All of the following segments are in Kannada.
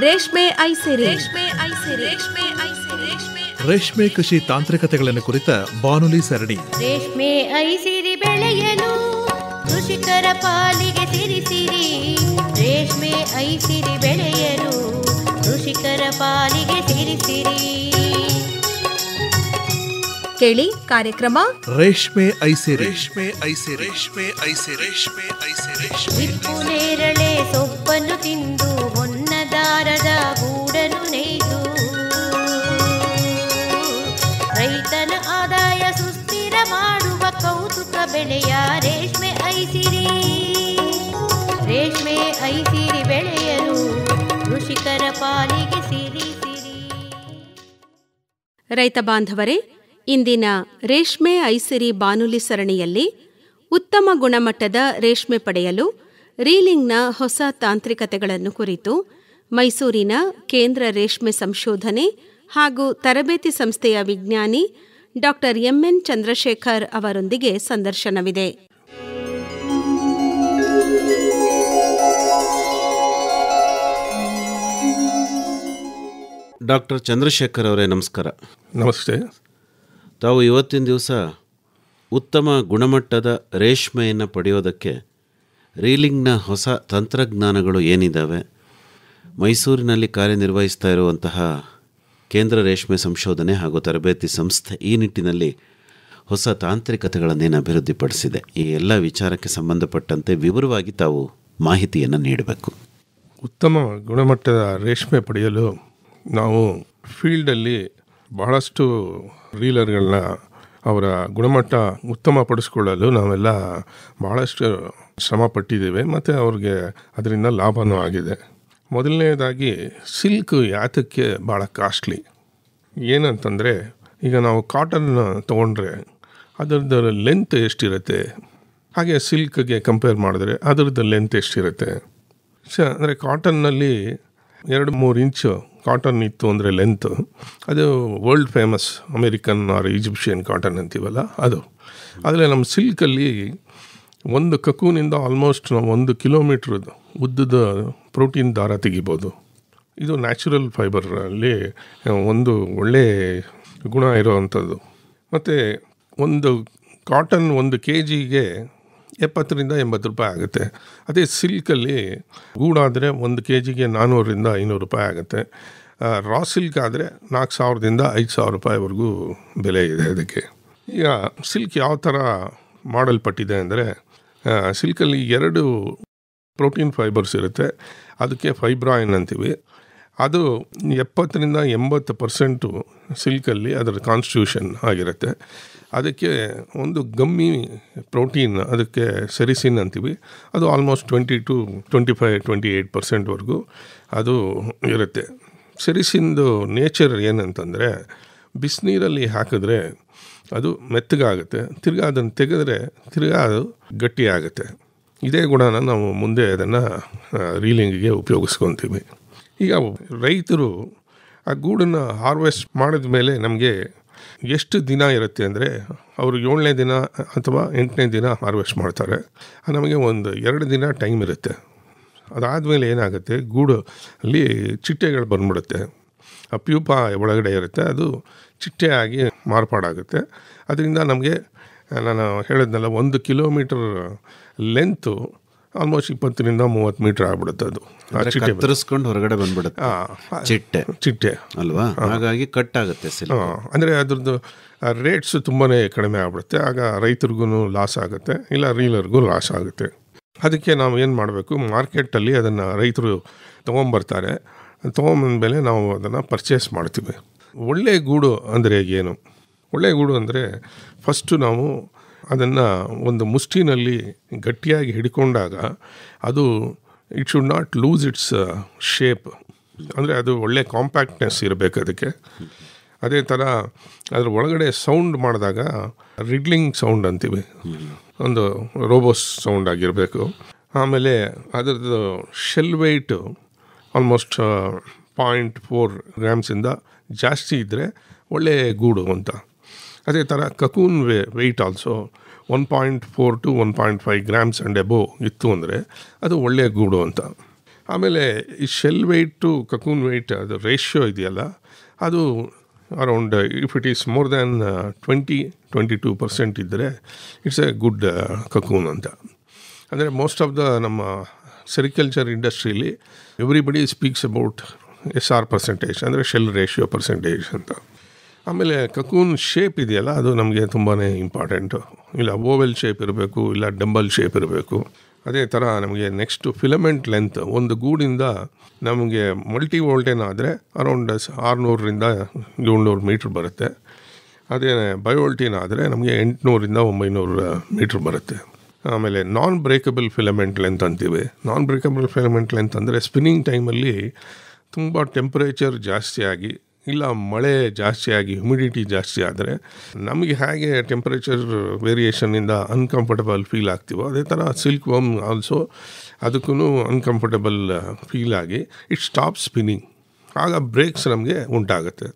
ರೇಷ್ಮೆ ಐಸಿರಿ. ರೇಷ್ಮೆ ಕೃಷಿ ತಾಂತ್ರಿಕತೆಗಳನ್ನು ಕುರಿತ ಬಾನುಲಿ ಸರಣಿ. ರೇಷ್ಮೆ ಐಸಿರಿ ಬೆಳೆಯಲು ಕೃಷಿಕರ ಪಾಲಿಗೆ ಸಿರಿಸಿರಿ. ರೇಷ್ಮೆ ಐಸಿರಿ ಬೆಳೆಯಲು ಕೃಷಿಕರ ಪಾಲಿಗೆ ಸಿರಿಸಿರಿ. ಕೇಳಿ ಕಾರ್ಯಕ್ರಮ ರೇಷ್ಮೆ ಐಸಿರಿ. ಹಿಪ್ಪು ನೇರಳೆ ಸೊಪ್ಪನ್ನು ತಿಂದು ಹೊನ್ನದಾರದ ಗೂಡನ್ನು ನೇಯ್ದು ರೈತನ ಆದಾಯ ಸುಸ್ಥಿರ ಮಾಡುವ ಕೌತುಕ ಬೆಳೆಯ ರೇಷ್ಮೆ ಐಸಿರಿ. ರೇಷ್ಮೆ ಐಸಿರಿ ಬೆಳೆಯಲು ಕೃಷಿಕರ ಪಾಲಿಗೆ ಸಿರಿಸಿರಿ. ರೈತ ಬಾಂಧವರೇ, ಇಂದಿನ ರೇಷ್ಮೆ ಐಸಿರಿ ಬಾನುಲಿ ಸರಣಿಯಲ್ಲಿ ಉತ್ತಮ ಗುಣಮಟ್ಟದ ರೇಷ್ಮೆ ಪಡೆಯಲು ರೀಲಿಂಗ್ನ ಹೊಸ ತಾಂತ್ರಿಕತೆಗಳನ್ನು ಕುರಿತು ಮೈಸೂರಿನ ಕೇಂದ್ರ ರೇಷ್ಮೆ ಸಂಶೋಧನೆ ಹಾಗೂ ತರಬೇತಿ ಸಂಸ್ಥೆಯ ವಿಜ್ಞಾನಿ ಡಾ ಎಂಎನ್ ಚಂದ್ರಶೇಖರ್ ಅವರೊಂದಿಗೆ ಸಂದರ್ಶನವಿದೆ. ಡಾಕ್ಟರ್ ಚಂದ್ರಶೇಖರ್ ಅವರೇ, ನಮಸ್ಕಾರ. ನಮಸ್ತೆ. ತಾವು ಇವತ್ತಿನ ದಿವಸ ಉತ್ತಮ ಗುಣಮಟ್ಟದ ರೇಷ್ಮೆಯನ್ನು ಪಡೆಯೋದಕ್ಕೆ ರೀಲಿಂಗ್ನ ಹೊಸ ತಂತ್ರಜ್ಞಾನಗಳು ಏನಿದ್ದಾವೆ, ಮೈಸೂರಿನಲ್ಲಿ ಕಾರ್ಯನಿರ್ವಹಿಸ್ತಾ ಇರುವಂತಹ ಕೇಂದ್ರ ರೇಷ್ಮೆ ಸಂಶೋಧನೆ ಹಾಗೂ ತರಬೇತಿ ಸಂಸ್ಥೆ ಈ ನಿಟ್ಟಿನಲ್ಲಿ ಹೊಸ ತಾಂತ್ರಿಕತೆಗಳನ್ನೇನು ಅಭಿವೃದ್ಧಿಪಡಿಸಿದೆ, ಈ ಎಲ್ಲ ವಿಚಾರಕ್ಕೆ ಸಂಬಂಧಪಟ್ಟಂತೆ ವಿವರವಾಗಿ ತಾವು ಮಾಹಿತಿಯನ್ನು ನೀಡಬೇಕು. ಉತ್ತಮ ಗುಣಮಟ್ಟದ ರೇಷ್ಮೆ ಪಡೆಯಲು ನಾವು ಫೀಲ್ಡಲ್ಲಿ ಬಹಳಷ್ಟು ರೀಲರ್ಗಳನ್ನ ಅವರ ಗುಣಮಟ್ಟ ಉತ್ತಮಪಡಿಸ್ಕೊಳ್ಳಲು ನಾವೆಲ್ಲ ಬಹಳಷ್ಟು ಶ್ರಮ ಪಟ್ಟಿದ್ದೇವೆ ಮತ್ತು ಅವ್ರಿಗೆ ಅದರಿಂದ ಲಾಭವೂ ಆಗಿದೆ. ಮೊದಲನೇದಾಗಿ ಸಿಲ್ಕ್ ಯಾತಕ್ಕೆ ಭಾಳ ಕಾಸ್ಟ್ಲಿ ಏನಂತಂದರೆ, ಈಗ ನಾವು ಕಾಟನ್ ತೊಗೊಂಡ್ರೆ ಅದರದ್ದು ಲೆಂತ್ ಎಷ್ಟಿರುತ್ತೆ, ಹಾಗೆ ಸಿಲ್ಕ್ಗೆ ಕಂಪೇರ್ ಮಾಡಿದ್ರೆ ಅದರದ್ದು ಲೆಂತ್ ಎಷ್ಟಿರುತ್ತೆ. ಅಂದರೆ ಕಾಟನ್ನಲ್ಲಿ 2-3 ಇಂಚು ಕಾಟನ್ ಇತ್ತು ಅಂದರೆ ಲೆಂತು, ಅದು world famous American or Egyptian cotton ಅಂತೀವಲ್ಲ ಅದು. ಆದರೆ ನಮ್ಮ ಸಿಲ್ಕಲ್ಲಿ ಒಂದು ಕಕೂನಿಂದ ಆಲ್ಮೋಸ್ಟ್ ನಾವು 1 ಕಿಲೋಮೀಟ್ರ್ ಉದ್ದದ ಪ್ರೋಟೀನ್ ದಾರ ತೆಗಿಬೋದು. ಇದು ನ್ಯಾಚುರಲ್ ಫೈಬರಲ್ಲಿ ಒಂದು ಒಳ್ಳೆಯ ಗುಣ ಇರೋವಂಥದ್ದು. ಮತ್ತು ಒಂದು ಕಾಟನ್ 1 kgಗೆ 70-80 ರೂಪಾಯಿ ಆಗುತ್ತೆ. ಅದೇ ಸಿಲ್ಕಲ್ಲಿ ಗೂಡಾದರೆ 1 kgಗೆ 400-500 ರೂಪಾಯಿ ಆಗುತ್ತೆ. ರಾ ಸಿಲ್ಕ್ ಆದರೆ 4,000-5,000 ರೂಪಾಯಿವರೆಗೂ ಬೆಲೆ ಇದೆ ಅದಕ್ಕೆ. ಈಗ ಸಿಲ್ಕ್ ಯಾವ ಥರ ಮಾಡಲ್ಪಟ್ಟಿದೆ ಅಂದರೆ, ಸಿಲ್ಕಲ್ಲಿ 2 ಪ್ರೋಟೀನ್ ಫೈಬರ್ಸ್ ಇರುತ್ತೆ. ಅದಕ್ಕೆ ಫೈಬ್ರಾಯಿನ್ ಅಂತೀವಿ. ಅದು 70-80% ಸಿಲ್ಕಲ್ಲಿ ಅದರ ಕಾನ್ಸ್ಟಿಟ್ಯೂಷನ್ ಆಗಿರುತ್ತೆ. ಅದಕ್ಕೆ ಒಂದು ಗಮ್ಮಿ ಪ್ರೋಟೀನ್, ಅದಕ್ಕೆ ಸೆರಿಸಿನ್ ಅಂತೀವಿ, ಅದು ಆಲ್ಮೋಸ್ಟ್ 20-25-28% ಅದು ಇರುತ್ತೆ. ಸೆರಿಸಿಂದು ನೇಚರ್ ಏನಂತಂದರೆ, ಬಿಸಿನೀರಲ್ಲಿ ಹಾಕಿದ್ರೆ ಅದು ಮೆತ್ತಗಾಗುತ್ತೆ, ತಿರ್ಗಾ ಅದನ್ನು ತೆಗೆದ್ರೆ ತಿರ್ಗಾ ಅದು ಗಟ್ಟಿಯಾಗುತ್ತೆ. ಇದೇ ಗುಣನ ನಾವು ಮುಂದೆ ಅದನ್ನು ರೀಲಿಂಗಿಗೆ ಉಪಯೋಗಿಸ್ಕೊತೀವಿ. ಈಗ ರೈತರು ಆ ಗೂಡನ್ನು ಹಾರ್ವೆಸ್ಟ್ ಮಾಡಿದ ಮೇಲೆ ನಮಗೆ ಎಷ್ಟು ದಿನ ಇರುತ್ತೆ ಅಂದರೆ, ಅವರು 7ನೇ ದಿನ ಅಥವಾ 8ನೇ ದಿನ ಹಾರ್ವೆಸ್ಟ್ ಮಾಡ್ತಾರೆ. ನಮಗೆ ಒಂದು 2 ದಿನ ಟೈಮ್ ಇರುತ್ತೆ. ಅದಾದಮೇಲೆ ಏನಾಗುತ್ತೆ, ಗೂಡು ಅಲ್ಲಿ ಚಿಟ್ಟೆಗಳು ಬಂದ್ಬಿಡುತ್ತೆ. ಆ ಪ್ಯೂಪ ಒಳಗಡೆ ಇರುತ್ತೆ, ಅದು ಚಿಟ್ಟೆಯಾಗಿ ಮಾರ್ಪಾಡಾಗುತ್ತೆ. ಅದರಿಂದ ನಮಗೆ ನಾನು ಹೇಳಿದ್ನಲ್ಲ, 1 ಕಿಲೋಮೀಟರ್ ಲೆಂತು ಆಲ್ಮೋಸ್ಟ್ 20-30 ಮೀಟ್ರ್ ಆಗ್ಬಿಡುತ್ತೆ. ಅದು ಕತ್ತರಿಸ್ಕೊಂಡು ಹೊರಗಡೆ ಬಂದ್ಬಿಡುತ್ತೆ ಚಿಟ್ಟೆ ಅಲ್ವಾ, ಹಾಗಾಗಿ ಕಟ್ ಆಗುತ್ತೆ. ಅಂದರೆ ಅದ್ರದ್ದು ರೇಟ್ಸ್ ತುಂಬಾ ಕಡಿಮೆ ಆಗ್ಬಿಡುತ್ತೆ. ಆಗ ರೈತರಿಗೂ ಲಾಸ್ ಆಗುತ್ತೆ, ಇಲ್ಲ ರೀಲರ್ಗೂ ಲಾಸ್ ಆಗುತ್ತೆ. ಅದಕ್ಕೆ ನಾವು ಏನು ಮಾಡಬೇಕು, ಮಾರ್ಕೆಟಲ್ಲಿ ಅದನ್ನು ರೈತರು ತೊಗೊಂಬರ್ತಾರೆ. ತೊಗೊಂಬಂದಮೇಲೆ ನಾವು ಅದನ್ನು ಪರ್ಚೇಸ್ ಮಾಡ್ತೀವಿ. ಒಳ್ಳೆಯ ಗೂಡು ಅಂದರೆ ಏನು? ಒಳ್ಳೆಯ ಗೂಡು ಅಂದರೆ ಫಸ್ಟು ನಾವು ಅದನ್ನು ಒಂದು ಮುಷ್ಟಿನಲ್ಲಿ ಗಟ್ಟಿಯಾಗಿ ಹಿಡ್ಕೊಂಡಾಗ ಅದು it should not lose it's shape. ಅಂದರೆ ಅದು ಒಳ್ಳೆ ಕಾಂಪ್ಯಾಕ್ಟ್ನೆಸ್ ಇರಬೇಕು ಅದಕ್ಕೆ. ಅದೇ ಥರ ಅದ್ರ ಒಳಗಡೆ ಸೌಂಡ್ ಮಾಡಿದಾಗ ರಿಡ್ಲಿಂಗ್ ಸೌಂಡ್ ಅಂತೀವಿ, ಒಂದು ರೋಬೋಸ್ ಸೌಂಡ್ ಆಗಿರಬೇಕು. ಆಮೇಲೆ ಅದರದ್ದು ಶೆಲ್ ವೆಯ್ಟು ಆಲ್ಮೋಸ್ಟ್ 0.4 ಗ್ರಾಮ್ಸಿಂದ ಜಾಸ್ತಿ ಇದ್ದರೆ ಒಳ್ಳೆಯ ಗೂಡು ಅಂತ. ಅದೇ ಥರ cocoon weight also 1.4 to 1.5 grams and above ಇತ್ತು ಅಂದರೆ ಅದು ಒಳ್ಳೆಯ ಗೂಡು ಅಂತ. ಆಮೇಲೆ ಈ shell weight to cocoon weight ಅದು ರೇಷಿಯೋ ಇದೆಯಲ್ಲ, ಅದು around if it is more than 22% ಇದ್ದರೆ ಇಟ್ಸ್ ಎ ಗುಡ್ ಕಕೂನ್ ಅಂತ. ಅಂದರೆ ಮೋಸ್ಟ್ ಆಫ್ ದ ನಮ್ಮ ಸೆರಿಕಲ್ಚರ್ ಇಂಡಸ್ಟ್ರೀಲಿ everybody speaks about SR percentage, ಅಂದರೆ ಶೆಲ್ ರೇಷಿಯೋ ಪರ್ಸೆಂಟೇಜ್ ಅಂತ. ಆಮೇಲೆ ಕಕೂನ್ ಶೇಪ್ ಇದೆಯಲ್ಲ, ಅದು ನಮಗೆ ತುಂಬಾ ಇಂಪಾರ್ಟೆಂಟು. ಇಲ್ಲ ಓವೆಲ್ ಶೇಪ್ ಇರಬೇಕು, ಇಲ್ಲ ಡಂಬಲ್ ಶೇಪ್ ಇರಬೇಕು. ಅದೇ ಥರ ನಮಗೆ ನೆಕ್ಸ್ಟು ಫಿಲಮೆಂಟ್ ಲೆಂತ್, ಒಂದು ಗೂಡಿಂದ ನಮಗೆ ಮಲ್ಟಿ ವೋಲ್ಟೇನ್ ಆದರೆ ಅರೌಂಡ್ 600ರಿಂದ 700 ಮೀಟ್ರ್ ಬರುತ್ತೆ. ಅದೇ ಬಯೋಲ್ಟೀನ್ ಆದರೆ ನಮಗೆ 800ರಿಂದ 900 ಮೀಟ್ರ್ ಬರುತ್ತೆ. ಆಮೇಲೆ ನಾನ್ ಬ್ರೇಕಬಲ್ ಫಿಲಮೆಂಟ್ ಲೆಂತ್ ಅಂತೀವಿ. ನಾನ್ ಬ್ರೇಕಬಲ್ ಫಿಲಮೆಂಟ್ ಲೆಂತ್ ಅಂದರೆ ಸ್ಪಿನ್ನಿಂಗ್ ಟೈಮಲ್ಲಿ ತುಂಬ ಟೆಂಪ್ರೇಚರ್ ಜಾಸ್ತಿ ಆಗಿ, ಇಲ್ಲ ಮಳೆ ಜಾಸ್ತಿ ಆಗಿ, ಹ್ಯುಮಿಡಿಟಿ ಜಾಸ್ತಿ ಆದರೆ ನಮಗೆ ಹೇಗೆ ಟೆಂಪ್ರೇಚರ್ ವೇರಿಯೇಷನ್ನಿಂದ ಅನ್ಕಂಫರ್ಟಬಲ್ ಫೀಲ್ ಆಗ್ತೀವೋ, ಅದೇ ಥರ ಸಿಲ್ಕ್ ವರ್ಮ್ ಆಲ್ಸೋ ಅದಕ್ಕೂ ಅನ್ಕಂಫರ್ಟಬಲ್ ಫೀಲ್ ಆಗಿ ಇಟ್ ಸ್ಟಾಪ್ ಸ್ಪಿನ್ನಿಂಗ್. ಆಗ ಬ್ರೇಕ್ಸ್ ನಮಗೆ ಉಂಟಾಗುತ್ತೆ.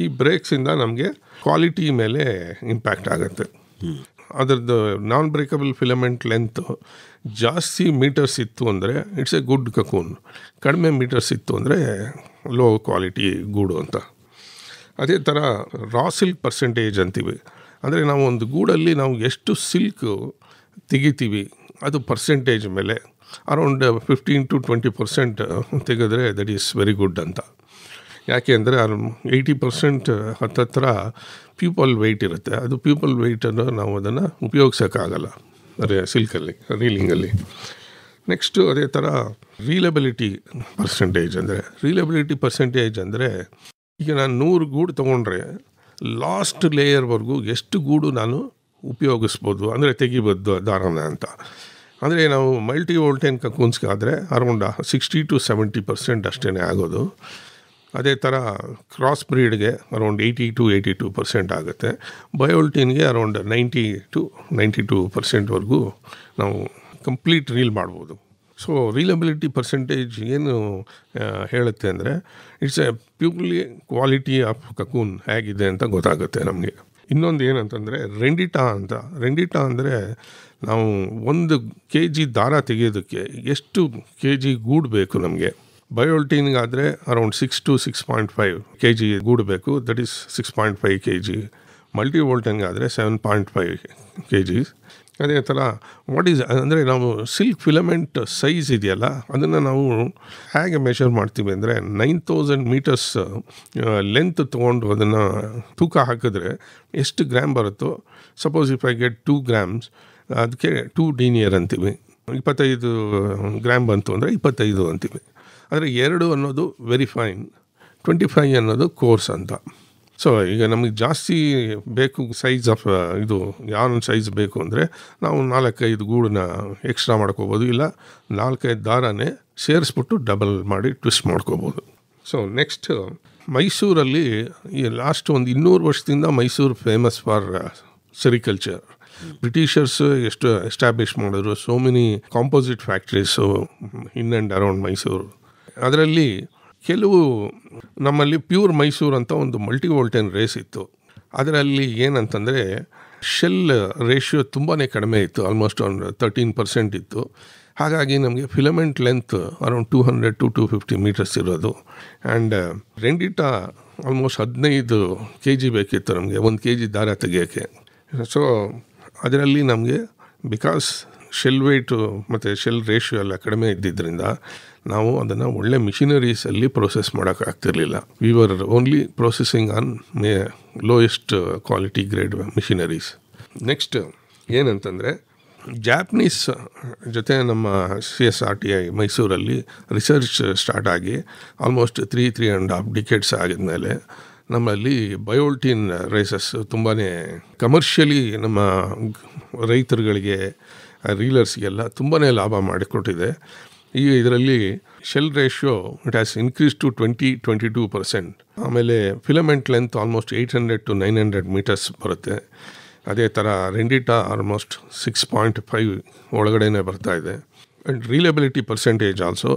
ಈ ಬ್ರೇಕ್ಸಿಂದ ನಮಗೆ ಕ್ವಾಲಿಟಿ ಮೇಲೆ ಇಂಪ್ಯಾಕ್ಟ್ ಆಗುತ್ತೆ. ಅದರದ್ದು ನಾನ್ ಬ್ರೇಕಬಲ್ ಫಿಲಮೆಂಟ್ ಲೆಂತು ಜಾಸ್ತಿ ಮೀಟರ್ಸ್ ಇತ್ತು ಅಂದರೆ ಇಟ್ಸ್ ಎ ಗುಡ್ ಕಕೂನ್, ಕಡಿಮೆ ಮೀಟರ್ಸ್ ಇತ್ತು ಅಂದರೆ ಲೋ ಕ್ವಾಲಿಟಿ ಗೂಡು ಅಂತ. ಅದೇ ಥರ ರಾ ಸಿಲ್ಕ್ ಪರ್ಸೆಂಟೇಜ್ ಅಂತೀವಿ. ಅಂದರೆ ನಾವು ಒಂದು ಗೂಡಲ್ಲಿ ನಾವು ಎಷ್ಟು ಸಿಲ್ಕ್ ತೆಗಿತೀವಿ ಅದು ಪರ್ಸೆಂಟೇಜ್ ಮೇಲೆ ಅರೌಂಡ್ 15 to 20% ತೆಗೆದ್ರೆ ದಟ್ ಈಸ್ ವೆರಿ ಗುಡ್ ಅಂತ. ಯಾಕೆ ಅಂದರೆ 80% ಹತ್ತಿರ ಪ್ಯೂಪಲ್ ವೆಯ್ಟ್ ಇರುತ್ತೆ. ಅದು ಪ್ಯೂಪಲ್ ವೆಯ್ಟನ್ನು ನಾವು ಅದನ್ನು ಉಪಯೋಗಿಸೋಕ್ಕಾಗಲ್ಲ ಅದೇ ಸಿಲ್ಕಲ್ಲಿ, ರೀಲಿಂಗಲ್ಲಿ. ನೆಕ್ಸ್ಟು ಅದೇ ಥರ ರೀಲಬಿಲಿಟಿ ಪರ್ಸೆಂಟೇಜ್ ಅಂದರೆ ಈಗ ನಾನು 100 ಗೂಡು ತೊಗೊಂಡ್ರೆ ಲಾಸ್ಟ್ ಲೇಯರ್ವರೆಗೂ ಎಷ್ಟು ಗೂಡು ನಾನು ಉಪಯೋಗಿಸ್ಬೋದು, ಅಂದರೆ ತೆಗಿಬೋದು ದಾರನ ಅಂತ. ಅಂದರೆ ನಾವು ಮಲ್ಟಿ ವೋಲ್ಟೇನ್ ಕಕೂನ್ಸ್ಗಾದರೆ ಅರೌಂಡ್ 60 to 70% ಅಷ್ಟೇ ಆಗೋದು. ಅದೇ ಥರ ಕ್ರಾಸ್ ಬ್ರೀಡ್ಗೆ ಅರೌಂಡ್ 80 to 82% ಆಗುತ್ತೆ. ಬಯೋಲ್ಟೀನ್ಗೆ ಅರೌಂಡ್ 90 to 92% ನಾವು ಕಂಪ್ಲೀಟ್ ರೀಲ್ ಮಾಡ್ಬೋದು. ಸೊ ರೀಲಬಿಲಿಟಿ ಪರ್ಸೆಂಟೇಜ್ ಏನು ಹೇಳುತ್ತೆ ಅಂದರೆ it's A purely quality of cocoon ಹೇಗಿದೆ ಅಂತ ಗೊತ್ತಾಗುತ್ತೆ ನಮಗೆ. ಇನ್ನೊಂದು ಏನಂತಂದರೆ ರೆಂಡಿಟಾ ಅಂದರೆ ನಾವು 1 kg ದಾರ ತೆಗೆಯೋದಕ್ಕೆ ಎಷ್ಟು kg ಗೂಡು ಬೇಕು ನಮಗೆ. ಬಯೋಲ್ಟೀನ್ಗಾದರೆ ಅರೌಂಡ್ 6 to 6.5 kg ಗೂಡು ಬೇಕು, ದಟ್ ಈಸ್ 6.5 kg. ಮಲ್ಟಿ ವೋಲ್ಟೇನ್ಗಾದರೆ 7.5 kg. ಅದೇ ಥರ ಅಂದರೆ ನಾವು ಸಿಲ್ಕ್ ಫಿಲಮೆಂಟ್ ಸೈಜ್ ಇದೆಯಲ್ಲ, ಅದನ್ನು ನಾವು ಹೇಗೆ ಮೆಷರ್ ಮಾಡ್ತೀವಿ ಅಂದರೆ 9000 ಮೀಟರ್ಸ್ ಲೆಂತ್ ತೊಗೊಂಡು ಅದನ್ನು ತೂಕ ಹಾಕಿದ್ರೆ ಎಷ್ಟು ಗ್ರಾಮ್ ಬರುತ್ತೋ, suppose if I get 2 grams ಅದಕ್ಕೆ 2 denier ಅಂತೀವಿ. 25 ಗ್ರಾಮ್ ಬಂತು ಅಂದರೆ 25 ಅಂತೀವಿ. ಆದರೆ 2 ಅನ್ನೋದು ವೆರಿ ಫೈನ್, 25 ಅನ್ನೋದು ಕೋರ್ಸ್ ಅಂತ. ಸೊ ಈಗ ನಮಗೆ ಜಾಸ್ತಿ ಬೇಕು ಸೈಜ್ ಆಫ್ ಇದು ಯಾವ ಸೈಜ್ ಬೇಕು ಅಂದರೆ ನಾವು 4-5 ಗೂಡನ್ನ ಎಕ್ಸ್ಟ್ರಾ ಮಾಡ್ಕೋಬೋದು, ಇಲ್ಲ 4-5 ದಾರನೇ ಸೇರಿಸ್ಬಿಟ್ಟು ಡಬಲ್ ಮಾಡಿ ಟ್ವಿಸ್ಟ್ ಮಾಡ್ಕೋಬೋದು. ಸೊ ನೆಕ್ಸ್ಟ್ ಮೈಸೂರಲ್ಲಿ ಈ ಲಾಸ್ಟ್ ಒಂದು 200 ವರ್ಷದಿಂದ Mysuru famous for sericulture. Britishers ಎಷ್ಟು ಎಸ್ಟಾಬ್ಲಿಷ್ ಮಾಡಿದ್ರು, so many composite factories in and around Mysuru. ಅದರಲ್ಲಿ ಕೆಲವು ನಮ್ಮಲ್ಲಿ ಪ್ಯೂರ್ ಮೈಸೂರು ಅಂತ ಒಂದು ಮಲ್ಟಿ ವೋಲ್ಟೇನ್ ರೇಸ್ ಇತ್ತು. ಅದರಲ್ಲಿ ಏನಂತಂದರೆ ಶೆಲ್ ರೇಷಿಯೋ ತುಂಬಾ ಕಡಿಮೆ ಇತ್ತು, ಆಲ್ಮೋಸ್ಟ್ ಒಂದು 13% ಇತ್ತು. ಹಾಗಾಗಿ ನಮಗೆ filament length around 200 to 250 metres ಇರೋದು. ಆ್ಯಂಡ್ ರೆಂಡಿಟಾ ಆಲ್ಮೋಸ್ಟ್ 15 kg ಬೇಕಿತ್ತು ನಮಗೆ 1 kg ದಾರ ತೆಗಿಯೋಕ್ಕೆ. ಸೊ ಅದರಲ್ಲಿ ನಮಗೆ ಬಿಕಾಸ್ ಶೆಲ್ ವೇಟು ಮತ್ತು ಶೆಲ್ ರೇಷಿಯೋ ಎಲ್ಲ ಕಡಿಮೆ ಇದ್ದಿದ್ದರಿಂದ ನಾವು ಅದನ್ನು ಒಳ್ಳೆ ಮಿಷಿನರೀಸಲ್ಲಿ ಪ್ರೋಸೆಸ್ ಮಾಡೋಕ್ಕಾಗ್ತಿರ್ಲಿಲ್ಲ. We were only processing on lowest quality grade machineries. Next ಏನಂತಂದರೆ ಜಾಪನೀಸ್ ಜೊತೆ ನಮ್ಮ CSRTI ಮೈಸೂರಲ್ಲಿ ರಿಸರ್ಚ್ ಸ್ಟಾರ್ಟ್ ಆಗಿ ಆಲ್ಮೋಸ್ಟ್ 3.5 ಡಿಕೇಡ್ಸ್ ಆಗಿದ್ಮೇಲೆ ನಮ್ಮಲ್ಲಿ ಬಯೋಲ್ಟೀನ್ ರೇಸಸ್ ತುಂಬಾ ಕಮರ್ಷಿಯಲಿ ನಮ್ಮ ರೈತರುಗಳಿಗೆ, ರೀಲರ್ಸ್ಗೆಲ್ಲ ತುಂಬಾ ಲಾಭ ಮಾಡಿಕೊಟ್ಟಿದೆ. ಈಗ ಇದರಲ್ಲಿ shell ratio it has increase to 22%. ಆಮೇಲೆ filament length almost 800 to 900 meters ಬರುತ್ತೆ. ಅದೇ ಥರ ರೆಂಡಿಟಾ ಆಲ್ಮೋಸ್ಟ್ 6.5 ಒಳಗಡೆನೇ ಬರ್ತಾ ಇದೆ. And reliability percentage also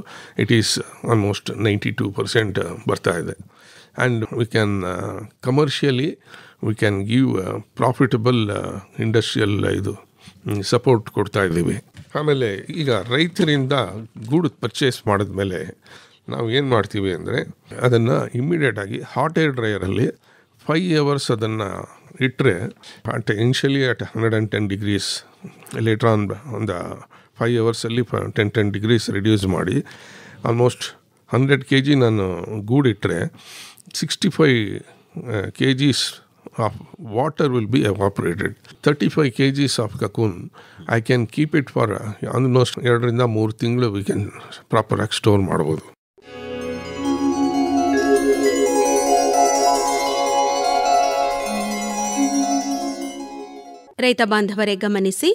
it is almost 92% ಬರ್ತಾ ಇದೆ. And we can commercially we can give profitable industrial ಇದು ಸಪೋರ್ಟ್ ಕೊಡ್ತಾ ಇದ್ದೀವಿ. ಆಮೇಲೆ ಈಗ ರೈತರಿಂದ ಗೂಡು ಪರ್ಚೇಸ್ ಮಾಡಿದ್ಮೇಲೆ ನಾವು ಏನು ಮಾಡ್ತೀವಿ ಅಂದರೆ ಅದನ್ನು ಇಮ್ಮಿಡಿಯೇಟಾಗಿ ಹಾಟ್ ಏರ್ ಡ್ರೈಯರಲ್ಲಿ 5 hours ಅದನ್ನು ಇಟ್ಟರೆ initially at 110 degrees later on ಒಂದು 5 hours10 degrees ರಿಡ್ಯೂಸ್ ಮಾಡಿ ಆಲ್ಮೋಸ್ಟ್ 100 kg ನಾನು ಗೂಡಿಟ್ಟರೆ 65 kgs of water will be evaporated. 35 kgs of cocoon, I can keep it for almost 2-3 ತಿಂಗಳು we can proper ಆಗಿ ಸ್ಟೋರ್ ಮಾಡ್ಬೋದು. ರೈತ ಬಾಂಧವರೇ ಗಮನಿಸಿ,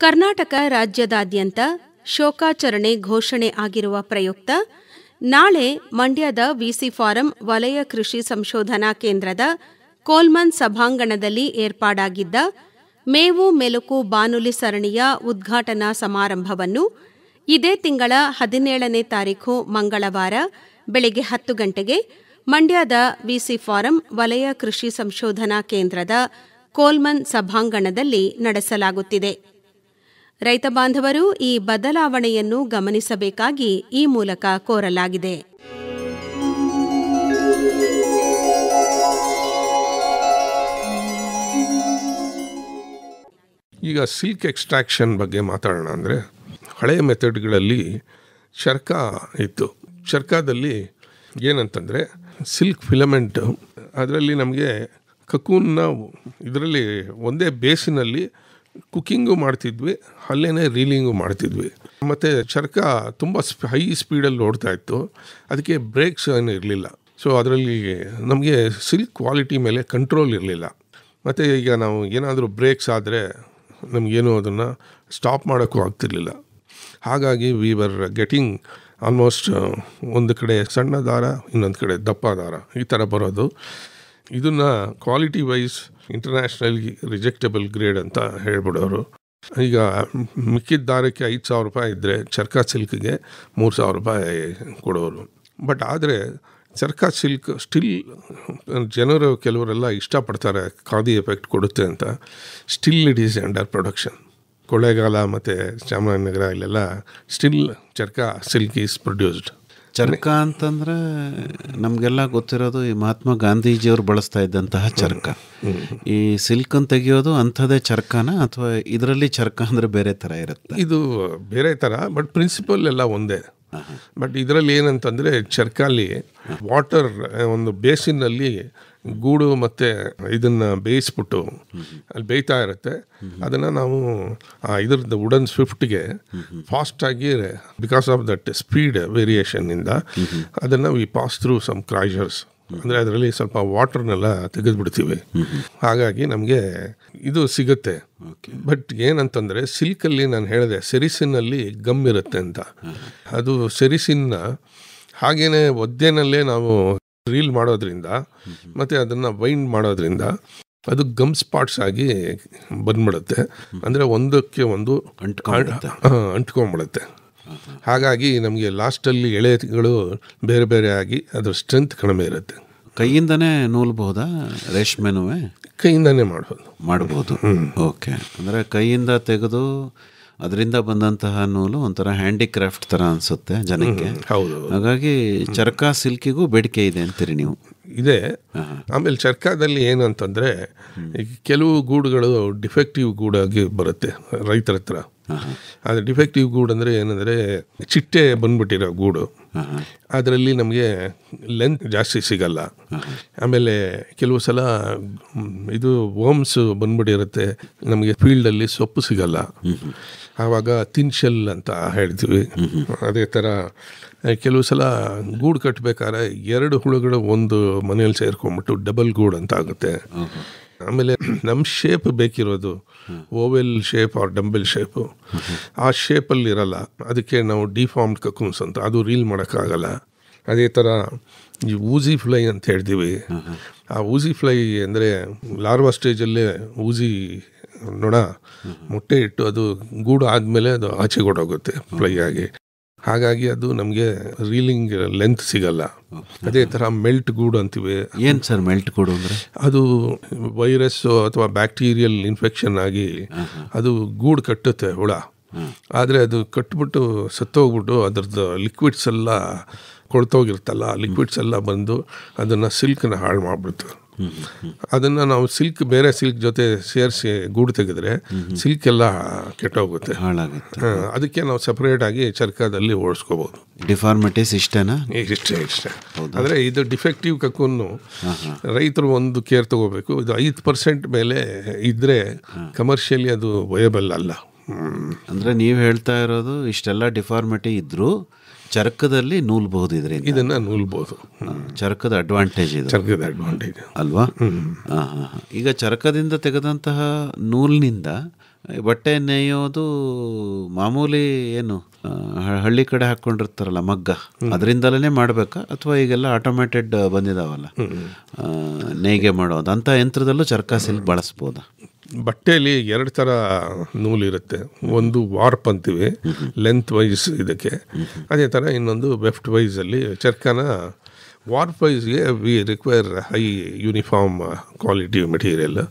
ಕರ್ನಾಟಕ ರಾಜ್ಯದಾದ್ಯಂತ ಶೋಕಾಚರಣೆ ಘೋಷಣೆ ಆಗಿರುವ ಪ್ರಯುಕ್ತ ನಾಳೆ ಮಂಡ್ಯದ ವಿಸಿ ಫಾರಂ ವಲಯ ಕೃಷಿ ಸಂಶೋಧನಾ ಕೇಂದ್ರದ ಕೋಲ್ಮನ್ ಸಭಾಂಗಣದಲ್ಲಿ ಏರ್ಪಾಡಾಗಿದ್ದ ಮೇವು ಮೆಲುಕು ಬಾನುಲಿ ಸರಣಿಯ ಉದ್ಘಾಟನಾ ಸಮಾರಂಭವನ್ನು ಇದೇ ತಿಂಗಳ 17ನೇ ತಾರೀಖು ಮಂಗಳವಾರ ಬೆಳಗ್ಗೆ 10 ಗಂಟೆಗೆ ಮಂಡ್ಯದ ವಿಸಿ ಫಾರಂ ವಲಯ ಕೃಷಿ ಸಂಶೋಧನಾ ಕೇಂದ್ರದ ಕೋಲ್ಮನ್ ಸಭಾಂಗಣದಲ್ಲಿ ನಡೆಸಲಾಗುತ್ತಿದೆ. ರೈತ ಬಾಂಧವರು ಈ ಬದಲಾವಣೆಯನ್ನು ಗಮನಿಸಬೇಕಾಗಿ ಈ ಮೂಲಕ ಕೋರಲಾಗಿದೆ. ಈಗ ಸಿಲ್ಕ್ ಎಕ್ಸ್ಟ್ರಾಕ್ಷನ್ ಬಗ್ಗೆ ಮಾತಾಡೋಣ ಅಂದರೆ, ಹಳೆಯ ಮೆಥಡ್ಗಳಲ್ಲಿ ಚರ್ಕ ಇತ್ತು. ಚರ್ಕಾದಲ್ಲಿ ಏನಂತಂದರೆ ಸಿಲ್ಕ್ ಫಿಲಮೆಂಟ್, ಅದರಲ್ಲಿ ನಮಗೆ ಕಕೂನ್ನ ಇದರಲ್ಲಿ ಒಂದೇ ಬೇಸಿನಲ್ಲಿ ಕುಕ್ಕಿಂಗು ಮಾಡ್ತಿದ್ವಿ, ಅಲ್ಲೇ ರೀಲಿಂಗು ಮಾಡ್ತಿದ್ವಿ. ಮತ್ತು ಚರ್ಕ ತುಂಬ ಹೈ ಸ್ಪೀಡಲ್ಲಿ ಓಡ್ತಾ ಇತ್ತು, ಅದಕ್ಕೆ ಬ್ರೇಕ್ಸ್ ಏನು ಇರಲಿಲ್ಲ. ಸೊ ಅದರಲ್ಲಿ ನಮಗೆ ಸಿಲ್ಕ್ ಕ್ವಾಲಿಟಿ ಮೇಲೆ ಕಂಟ್ರೋಲ್ ಇರಲಿಲ್ಲ. ಮತ್ತು ಈಗ ನಾವು ಏನಾದರೂ ಬ್ರೇಕ್ಸ್ ಆದರೆ ನಮಗೇನು ಅದನ್ನು ಸ್ಟಾಪ್ ಮಾಡೋಕ್ಕೂ ಆಗ್ತಿರ್ಲಿಲ್ಲ. ಹಾಗಾಗಿ ವಿ ವರ್ ಗೆಟಿಂಗ್ ಆಲ್ಮೋಸ್ಟ್ ಒಂದು ಕಡೆ ಸಣ್ಣ ದಾರ, ಇನ್ನೊಂದು ಕಡೆ ದಪ್ಪ ದಾರ, ಈ ಥರ ಬರೋದು. ಇದನ್ನು ಕ್ವಾಲಿಟಿ ವೈಸ್ ಇಂಟರ್ನ್ಯಾಷನಲ್ಗೆ ರಿಜೆಕ್ಟಬಲ್ ಗ್ರೇಡ್ ಅಂತ ಹೇಳ್ಬಿಡೋರು. ಈಗ ಮಿಕ್ಕಿದ ದಾರಕ್ಕೆ 5,000 ರೂಪಾಯಿ ಇದ್ದರೆ ಚರ್ಕಾ ಸಿಲ್ಕ್ಗೆ 3,000 ರೂಪಾಯಿ ಕೊಡೋರು. ಬಟ್ ಆದರೆ ಚರ್ಕಾ ಸಿಲ್ಕ್ ಸ್ಟಿಲ್ ಜನರು ಕೆಲವರೆಲ್ಲ ಇಷ್ಟಪಡ್ತಾರೆ, ಖಾದಿ ಎಫೆಕ್ಟ್ ಕೊಡುತ್ತೆ ಅಂತ. Still it is under production. Kollegal ಮತ್ತು ಚಾಮರಾಜನಗರ ಇಲ್ಲೆಲ್ಲ still charkha silk is produced. Charkha ಅಂತಂದ್ರೆ ನಮಗೆಲ್ಲ ಗೊತ್ತಿರೋದು ಈ ಮಹಾತ್ಮ ಗಾಂಧೀಜಿಯವರು ಬಳಸ್ತಾ ಇದ್ದಂತಹ ಚರ್ಕ. ಈ ಸಿಲ್ಕನ್ನು ತೆಗೆಯೋದು ಅಂಥದ್ದೇ ಚರ್ಕನ, ಅಥವಾ ಇದರಲ್ಲಿ ಚರ್ಕ ಅಂದರೆ ಬೇರೆ ಥರ ಇರುತ್ತೆ? ಇದು ಬೇರೆ ಥರ, ಬಟ್ ಪ್ರಿನ್ಸಿಪಲ್ ಎಲ್ಲ ಒಂದೇ. ಬಟ್ ಇದರಲ್ಲಿ ಏನಂತಂದರೆ ಚರ್ಕಾಲಿ ವಾಟರ್ ಒಂದು ಬೇಸಿನಲ್ಲಿ ಗೂಡು ಮತ್ತು ಇದನ್ನು ಬೇಯಿಸ್ಬಿಟ್ಟು ಅಲ್ಲಿ ಬೇಯ್ತಾ ಇರುತ್ತೆ. ಅದನ್ನು ನಾವು ಇದ್ರದ್ದು ವುಡನ್ ಸ್ವಿಫ್ಟ್ಗೆ ಫಾಸ್ಟಾಗಿ, ಬಿಕಾಸ್ ಆಫ್ ದಟ್ ಸ್ಪೀಡ್ ವೇರಿಯೇಷನ್ನಿಂದ ಅದನ್ನು ವಿ ಪಾಸ್ ಥ್ರೂ ಸಮ್ ಕ್ರೈಷರ್ಸ್, ಅಂದರೆ ಅದರಲ್ಲಿ ಸ್ವಲ್ಪ ವಾಟರ್ನೆಲ್ಲ ತೆಗೆದುಬಿಡ್ತೀವಿ. ಹಾಗಾಗಿ ನಮಗೆ ಇದು ಸಿಗುತ್ತೆ. ಬಟ್ ಏನಂತಂದರೆ ಸಿಲ್ಕಲ್ಲಿ ನಾನು ಹೇಳಿದೆ ಸೆರಿಸಿನಲ್ಲಿ ಗಮ್ ಇರುತ್ತೆ ಅಂತ. ಅದು ಸೆರಿಸಿನ್ನ ಹಾಗೇನೆ ಒದ್ದೆನಲ್ಲೇ ನಾವು ರೀಲ್ ಮಾಡೋದ್ರಿಂದ ಮತ್ತು ಅದನ್ನು ವೈಂಡ್ ಮಾಡೋದ್ರಿಂದ ಅದು ಗಮ್ ಸ್ಪಾಟ್ಸ್ ಆಗಿ ಬಂದ್ಬಿಡುತ್ತೆ. ಅಂದರೆ ಒಂದಕ್ಕೆ ಒಂದು ಅಂಟ್ಕೊಂಡ್ಬಿಡುತ್ತೆ. ಹಾಗಾಗಿ ನಮಗೆ ಲಾಸ್ಟಲ್ಲಿ ಎಳೆಗಳು ಬೇರೆ ಬೇರೆ ಆಗಿ ಅದ್ರ ಸ್ಟ್ರೆಂತ್ ಕಡಿಮೆ ಇರುತ್ತೆ. ಕೈಯಿಂದನೇ ನೂಲ್ಬಹುದಾ ರೇಷ್ಮೆನೂ? ಕೈಯಿಂದನೇ ಮಾಡ್ಬೋದು. ಓಕೆ. ಅಂದರೆ ಕೈಯಿಂದ ತೆಗೆದು ಅದರಿಂದ ಬಂದಂತಹ ನೂಲು ಒಂಥರ ಹ್ಯಾಂಡಿಕ್ರಾಫ್ಟ್ ಥರ ಅನಿಸುತ್ತೆ ಜನಕ್ಕೆ. ಹೌದು. ಹಾಗಾಗಿ ಚರ್ಕಾ ಸಿಲ್ಕಿಗೂ ಬೇಡಿಕೆ ಇದೆ ಅಂತೀರಿ ನೀವು? ಇದೆ. ಆಮೇಲೆ ಚರ್ಕಾದಲ್ಲಿ ಏನಂತಂದರೆ ಕೆಲವು ಗೂಡುಗಳು ಡಿಫೆಕ್ಟಿವ್ ಗೂಡಾಗಿ ಬರುತ್ತೆ ರೈತರ ಹತ್ರ. ಅದು ಡಿಫೆಕ್ಟಿವ್ ಗೂಡು ಅಂದರೆ ಏನಂದರೆ ಚಿಟ್ಟೆ ಬಂದ್ಬಿಟ್ಟಿರೋ ಗೂಡು, ಅದರಲ್ಲಿ ನಮಗೆ ಲೆಂತ್ ಜಾಸ್ತಿ ಸಿಗಲ್ಲ. ಆಮೇಲೆ ಕೆಲವು ಸಲ ಇದು ವರ್ಮ್ಸ್ ಬಂದ್ಬಿಟ್ಟಿರುತ್ತೆ, ನಮಗೆ ಫೀಲ್ಡಲ್ಲಿ ಸೊಪ್ಪು ಸಿಗಲ್ಲ. ಆವಾಗ ತಿನ್ಶೆಲ್ ಅಂತ ಹೇಳ್ತೀವಿ. ಅದೇ ಥರ ಕೆಲವು ಸಲ ಗೂಡು ಕಟ್ಟಬೇಕಾದ್ರೆ 2 ಹುಳುಗಳು ಒಂದು ಮನೆಯಲ್ಲಿ ಸೇರ್ಕೊಂಡ್ಬಿಟ್ಟು ಡಬಲ್ ಗೂಡು ಅಂತ ಆಗುತ್ತೆ. ಆಮೇಲೆ ನಮ್ಮ ಶೇಪ್ ಬೇಕಿರೋದು oval shape or dumbbell shape, ಆ ಶೇಪಲ್ಲಿ ಇರಲ್ಲ. ಅದಕ್ಕೆ ನಾವು ಡಿಫಾರ್ಮ್ಡ್ ಕಕೂನ್ಸ್ ಅಂತ, ಅದು ರೀಲ್ ಮಾಡೋಕ್ಕಾಗಲ್ಲ. ಅದೇ ಥರ ಈ ಊಸಿ ಫ್ಲೈ ಅಂತ ಹೇಳ್ತೀವಿ. ಆ ಊಸಿ ಫ್ಲೈ ಅಂದರೆ ಲಾರ್ವಾ ಸ್ಟೇಜಲ್ಲೇ ಊಸಿ ನೋಡ ಮೊಟ್ಟೆ ಇಟ್ಟು ಅದು ಗೂಡು ಆದಮೇಲೆ ಅದು ಆಚೆ ಕೊಡೋಗುತ್ತೆ ಫ್ಲೈ ಆಗಿ. ಹಾಗಾಗಿ ಅದು ನಮಗೆ ರೀಲಿಂಗ್ ಲೆಂತ್ ಸಿಗಲ್ಲ. ಅದೇ ಥರ ಮೆಲ್ಟ್ ಗೂಡು ಅಂತೀವಿ. ಏನು ಸರ್ ಮೆಲ್ಟ್ ಗೂಡು ಅಂದರೆ? ಅದು ವೈರಸ್ಸು ಅಥವಾ ಬ್ಯಾಕ್ಟೀರಿಯಲ್ ಇನ್ಫೆಕ್ಷನ್ ಆಗಿ ಅದು ಗೂಡು ಕಟ್ಟುತ್ತೆ ಹುಳ. ಆದರೆ ಅದು ಕಟ್ಬಿಟ್ಟು ಸತ್ತೋಗ್ಬಿಟ್ಟು ಅದರದ್ದು ಲಿಕ್ವಿಡ್ಸ್ ಎಲ್ಲ ಕೊಳ್ತೋಗಿರ್ತಲ್ಲ, ಲಿಕ್ವಿಡ್ಸ್ ಎಲ್ಲ ಬಂದು ಅದನ್ನು ಸಿಲ್ಕನ್ನ ಹಾಳು ಮಾಡಿಬಿಡ್ತು. ಅದನ್ನು ನಾವು ಬೇರೆ ಸಿಲ್ಕ್ ಜೊತೆ ಸೇರಿಸಿ ಗೂಡು ತೆಗೆದ್ರೆ ಸಿಲ್ಕ್ ಎಲ್ಲ ಕೆಟ್ಟೋಗುತ್ತೆ, ಹಾಳಾಗುತ್ತೆ. ಅದಕ್ಕೆ ನಾವು ಸಪ್ರೇಟಾಗಿ ಚರ್ಕದಲ್ಲಿ ಓಡಿಸ್ಕೋಬೋದು. ಡಿಫಾರ್ಮಿಟೀಸ್ ಇಷ್ಟೇನಾ? ಇಷ್ಟೇ. ಆದರೆ ಇದು ಡಿಫೆಕ್ಟಿವ್ ಕಕ್ಕನ್ನು ರೈತರು ಒಂದು ಕೇರ್ ತಗೋಬೇಕು. ಇದು 5% ಮೇಲೆ ಇದ್ದರೆ ಕಮರ್ಷಿಯಲಿ ಅದು ವಯಬಲ್ ಅಲ್ಲ. ಅಂದರೆ ನೀವು ಹೇಳ್ತಾ ಇರೋದು ಇಷ್ಟೆಲ್ಲ ಡಿಫಾರ್ಮಿಟಿ ಇದ್ದರೂ ಚರ್ಕದಲ್ಲಿ ನೂಲ್ಬಹುದು, ಇದನ್ನು ನೂಲ್ಬೋದು. ಚರ್ಕದ ಅಡ್ವಾಂಟೇಜ್ ಅಲ್ವಾ? ಈಗ ಚರ್ಕದಿಂದ ತೆಗೆದಂತಹ ನೂಲಿನಿಂದ ಬಟ್ಟೆ ನೇಯೋದು ಮಾಮೂಲಿ ಏನು ಹಳ್ಳಿ ಕಡೆ ಹಾಕ್ಕೊಂಡಿರ್ತಾರಲ್ಲ ಮಗ್ಗ, ಅದರಿಂದಲೇ ಮಾಡಬೇಕಾ ಅಥವಾ ಈಗೆಲ್ಲ ಆಟೋಮೇಟೆಡ್ ಬಂದಿದಾವಲ್ಲ ನೇಯ್ಗೆ ಮಾಡೋದು, ಅಂಥ ಯಂತ್ರದಲ್ಲೂ ಚರ್ಕ ಸಿಲ್ಕ್ ಬಳಸ್ಬೋದಾ? ಬಟ್ಟೆಯಲ್ಲಿ 2 ಥರ ನೂಲಿರುತ್ತೆ. ಒಂದು ವಾರ್ಪ್ ಅಂತೀವಿ, ಲೆಂತ್ ವೈಸ್ ಇದಕ್ಕೆ. ಅದೇ ಥರ ಇನ್ನೊಂದು ವೆಫ್ಟ್ ವೈಸಲ್ಲಿ ಚರ್ಕನ ವಾರ್ಪ್ ವೈಸ್ಗೆ we require high uniform quality material.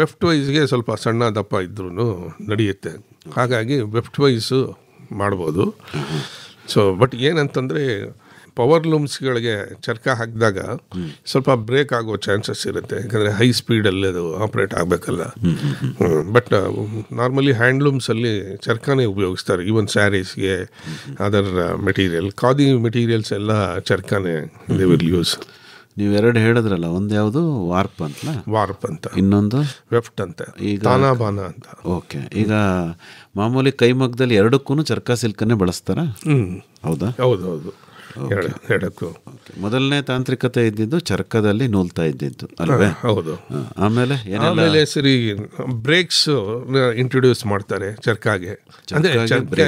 Weft ವೈಸ್ಗೆ ಸ್ವಲ್ಪ ಸಣ್ಣ ದಪ್ಪ ಇದ್ರೂ ನಡೆಯುತ್ತೆ. ಹಾಗಾಗಿ ವೆಫ್ಟ್ ವೈಸು ಮಾಡ್ಬೋದು. ಸೊ ಬಟ್ ಏನಂತಂದರೆ ಪವರ್ ಲೂಮ್ಸ್ಗಳಿಗೆ ಚರ್ಕ ಹಾಕಿದಾಗ ಸ್ವಲ್ಪ ಬ್ರೇಕ್ ಆಗೋ ಚಾನ್ಸಸ್ ಇರುತ್ತೆ, ಯಾಕಂದರೆ ಹೈ ಸ್ಪೀಡಲ್ಲಿ ಅದು ಆಪ್ರೇಟ್ ಆಗಬೇಕಲ್ಲ. ಬಟ್ ನಾರ್ಮಲಿ ಹ್ಯಾಂಡ್ಲೂಮ್ಸಲ್ಲಿ ಚರ್ಕನೇ ಉಪಯೋಗಿಸ್ತಾರೆ. ಈವನ್ ಸ್ಯಾರೀಸ್ಗೆ ಅದರ್ ಮೆಟೀರಿಯಲ್, ಖಾದಿ ಮೆಟೀರಿಯಲ್ಸ್ ಎಲ್ಲ ಚರ್ಕನೇ ದೇ ವಿಲ್ ಯೂಸ್. ನೀವೆರಡು ಹೇಳಿದ್ರಲ್ಲ, ಒಂದು ಯಾವುದು ವಾರ್ಪ್ ಅಂತ, ಇನ್ನೊಂದು ವೆಫ್ಟ್ ಅಂತ, ಈಗ ತಾನಾಬಾನ ಅಂತ. ಓಕೆ. ಈಗ ಮಾಮೂಲಿ ಕೈಮಗ್ಗದಲ್ಲಿ ಎರಡಕ್ಕೂ ಚರ್ಕ ಸಿಲ್ಕನ್ನೇ ಬಳಸ್ತಾರ? ಹೌದಾ? ಹೌದು. ಎರಡಕ್ಕೂ ಮೊದಲನೇ ತಾಂತ್ರಿಕತೆ ಇದ್ದಿದ್ದು ಚರ್ಕದಲ್ಲಿ ನೂಲ್ತಾ ಇದ್ದಿದ್ದು ಅಲ್ವೇ? ಹೌದು. ಆಮೇಲೆ ಸರಿ ಬ್ರೇಕ್ಸ್ ಇಂಟ್ರೊಡ್ಯೂಸ್ ಮಾಡ್ತಾರೆ ಚರ್ಕಾಗೆ. ಅಂದರೆ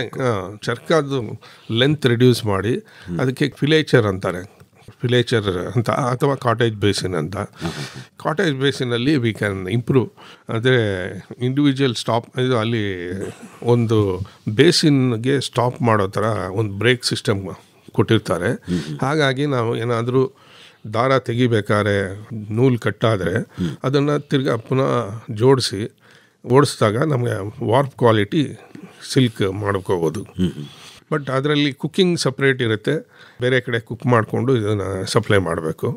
ಚರ್ಕಾದು ಲೆಂತ್ ರಿಡ್ಯೂಸ್ ಮಾಡಿ ಅದಕ್ಕೆ ಫಿಲೇಚರ್ ಅಂತಾರೆ. ಫಿಲೇಚರ್ ಅಂತ ಅಥವಾ ಕಾಟೇಜ್ ಬೇಸಿನ್ ಅಂತ. ಕಾಟೇಜ್ ಬೇಸಿನಲ್ಲಿ ವಿ ಕ್ಯಾನ್ ಇಂಪ್ರೂವ್. ಅಂದರೆ ಇಂಡಿವಿಜುವಲ್ ಸ್ಟಾಪ್, ಇದು ಅಲ್ಲಿ ಒಂದು ಬೇಸಿನ್ಗೆ ಸ್ಟಾಪ್ ಮಾಡೋ ಥರ ಒಂದು ಬ್ರೇಕ್ ಸಿಸ್ಟಮ್ ಕೊಟ್ಟಿರ್ತಾರೆ. ಹಾಗಾಗಿ ನಾವು ಏನಾದರೂ ದಾರ ತೆಗಿಬೇಕಾದ್ರೆ ನೂಲು ಕಟ್ಟಾದರೆ ಅದನ್ನು ತಿರ್ಗಾ ಪುನಃ ಜೋಡಿಸಿ ಓಡಿಸಿದಾಗ ನಮಗೆ ವಾರ್ಪ್ ಕ್ವಾಲಿಟಿ ಸಿಲ್ಕ್ ಮಾಡ್ಕೋಬೋದು. ಬಟ್ ಅದರಲ್ಲಿ ಕುಕ್ಕಿಂಗ್ ಸಪ್ರೇಟ್ ಇರುತ್ತೆ, ಬೇರೆ ಕಡೆ ಕುಕ್ ಮಾಡಿಕೊಂಡು ಇದನ್ನು ಸಪ್ಲೈ ಮಾಡಬೇಕು.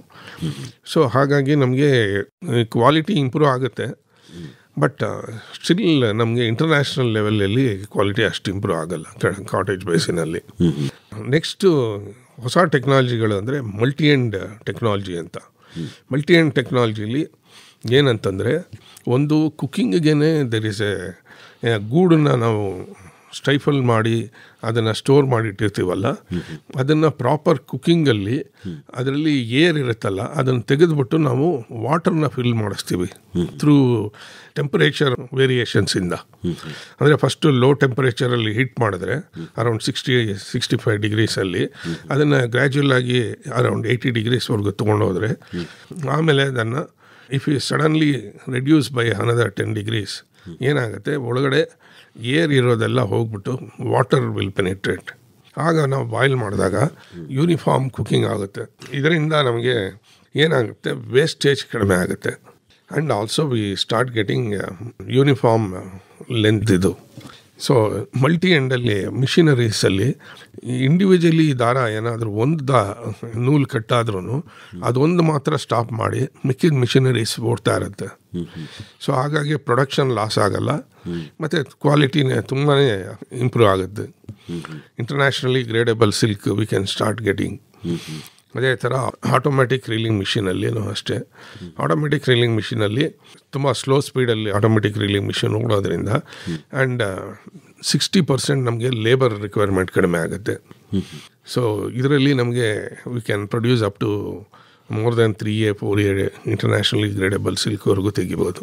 ಸೊ ಹಾಗಾಗಿ ನಮಗೆ ಕ್ವಾಲಿಟಿ ಇಂಪ್ರೂವ್ ಆಗುತ್ತೆ. ಬಟ್ ಸ್ಟಿಲ್ ನಮಗೆ ಇಂಟರ್ನ್ಯಾಷನಲ್ ಲೆವೆಲಲ್ಲಿ ಕ್ವಾಲಿಟಿ ಅಷ್ಟು ಇಂಪ್ರೂವ್ ಆಗಲ್ಲ ಕಾಟೇಜ್ ಬೇಸಿನಲ್ಲಿ. ನೆಕ್ಸ್ಟು ಹೊಸ ಟೆಕ್ನಾಲಜಿಗಳು ಅಂದರೆ ಮಲ್ಟಿ ಎಂಡ್ ಟೆಕ್ನಾಲಜಿ ಅಂತ. ಮಲ್ಟಿ ಎಂಡ್ ಟೆಕ್ನಾಲಜಿಲಿ ಏನಂತಂದರೆ, ಒಂದು ಕುಕ್ಕಿಂಗಿಗೆ ದೆರ್ ಇಸ್ ಎ ಗೂಡನ್ನು ನಾವು ಸ್ಟೈಫಲ್ ಮಾಡಿ ಅದನ್ನು ಸ್ಟೋರ್ ಮಾಡಿಟ್ಟಿರ್ತೀವಲ್ಲ, ಅದನ್ನು ಪ್ರಾಪರ್ ಕುಕ್ಕಿಂಗಲ್ಲಿ ಅದರಲ್ಲಿ ಏರ್ ಇರುತ್ತಲ್ಲ ಅದನ್ನು ತೆಗೆದುಬಿಟ್ಟು ನಾವು ವಾಟರ್ನ ಫಿಲ್ ಮಾಡಿಸ್ತೀವಿ ಥ್ರೂ ಟೆಂಪರೇಚರ್ ವೇರಿಯೇಷನ್ಸಿಂದ. ಅಂದರೆ ಫಸ್ಟು ಲೋ ಟೆಂಪರೇಚರಲ್ಲಿ ಹೀಟ್ ಮಾಡಿದ್ರೆ ಅರೌಂಡ್ 60-65 ಡಿಗ್ರೀಸಲ್ಲಿ ಅದನ್ನು ಗ್ರ್ಯಾಜುವಲ್ ಆಗಿ ಅರೌಂಡ್ 80 ಡಿಗ್ರೀಸ್ವರೆಗೂ ತೊಗೊಂಡೋದ್ರೆ, ಆಮೇಲೆ ಅದನ್ನು if you suddenly reduce by another 10 degrees ಏನಾಗುತ್ತೆ, ಒಳಗಡೆ ಏರ್ ಇರೋದೆಲ್ಲ ಹೋಗ್ಬಿಟ್ಟು ವಾಟರ್ ವಿಲ್ ಪೆನಿಟ್ರೇಟ್. ಆಗ ನಾವು ಬಾಯ್ಲ್ ಮಾಡಿದಾಗ ಯೂನಿಫಾರ್ಮ್ ಕುಕ್ಕಿಂಗ್ ಆಗುತ್ತೆ. ಇದರಿಂದ ನಮಗೆ ಏನಾಗುತ್ತೆ, ವೇಸ್ಟೇಜ್ ಕಡಿಮೆ ಆಗುತ್ತೆ. And also we start getting uniform length ಇದು. ಸೊ ಮಲ್ಟಿ ಎಂಡಲ್ಲಿ ಮಿಷಿನರೀಸಲ್ಲಿ ಇಂಡಿವಿಜುವಲಿ ದಾರ ಏನಾದರೂ ಒಂದು ನೂಲು ಕಟ್ಟಾದ್ರೂ ಅದೊಂದು ಮಾತ್ರ ಸ್ಟಾಪ್ ಮಾಡಿ ಮಿಕ್ಕಿದ ಮಿಷಿನರೀಸ್ ಓಡ್ತಾ ಇರುತ್ತೆ. ಸೊ ಹಾಗಾಗಿ ಪ್ರೊಡಕ್ಷನ್ ಲಾಸ್ ಆಗಲ್ಲ ಮತ್ತು ಕ್ವಾಲಿಟಿನೇ ತುಂಬಾ ಇಂಪ್ರೂವ್ ಆಗುತ್ತೆ. Internationally gradable silk we can start getting. ಅದೇ ಥರ ಆಟೋಮ್ಯಾಟಿಕ್ ರೀಲಿಂಗ್ ಮಿಷಿನಲ್ಲಿನೂ ಅಷ್ಟೇ. ಆಟೋಮೆಟಿಕ್ ರೀಲಿಂಗ್ ಮಿಷಿನಲ್ಲಿ ತುಂಬ ಸ್ಲೋ ಸ್ಪೀಡಲ್ಲಿ ಆಟೋಮೆಟಿಕ್ ರೀಲಿಂಗ್ ಮಿಷಿನ್ ಓಡೋದ್ರಿಂದ ಆ್ಯಂಡ್ 60% ನಮಗೆ ಲೇಬರ್ ರಿಕ್ವೈರ್ಮೆಂಟ್ ಕಡಿಮೆ ಆಗುತ್ತೆ. ಸೊ ಇದರಲ್ಲಿ ನಮಗೆ we can produce up to more than 3A 4A internationally gradable ಸಿಲ್ಕ್ವರೆಗೂ ತೆಗಿಬೋದು.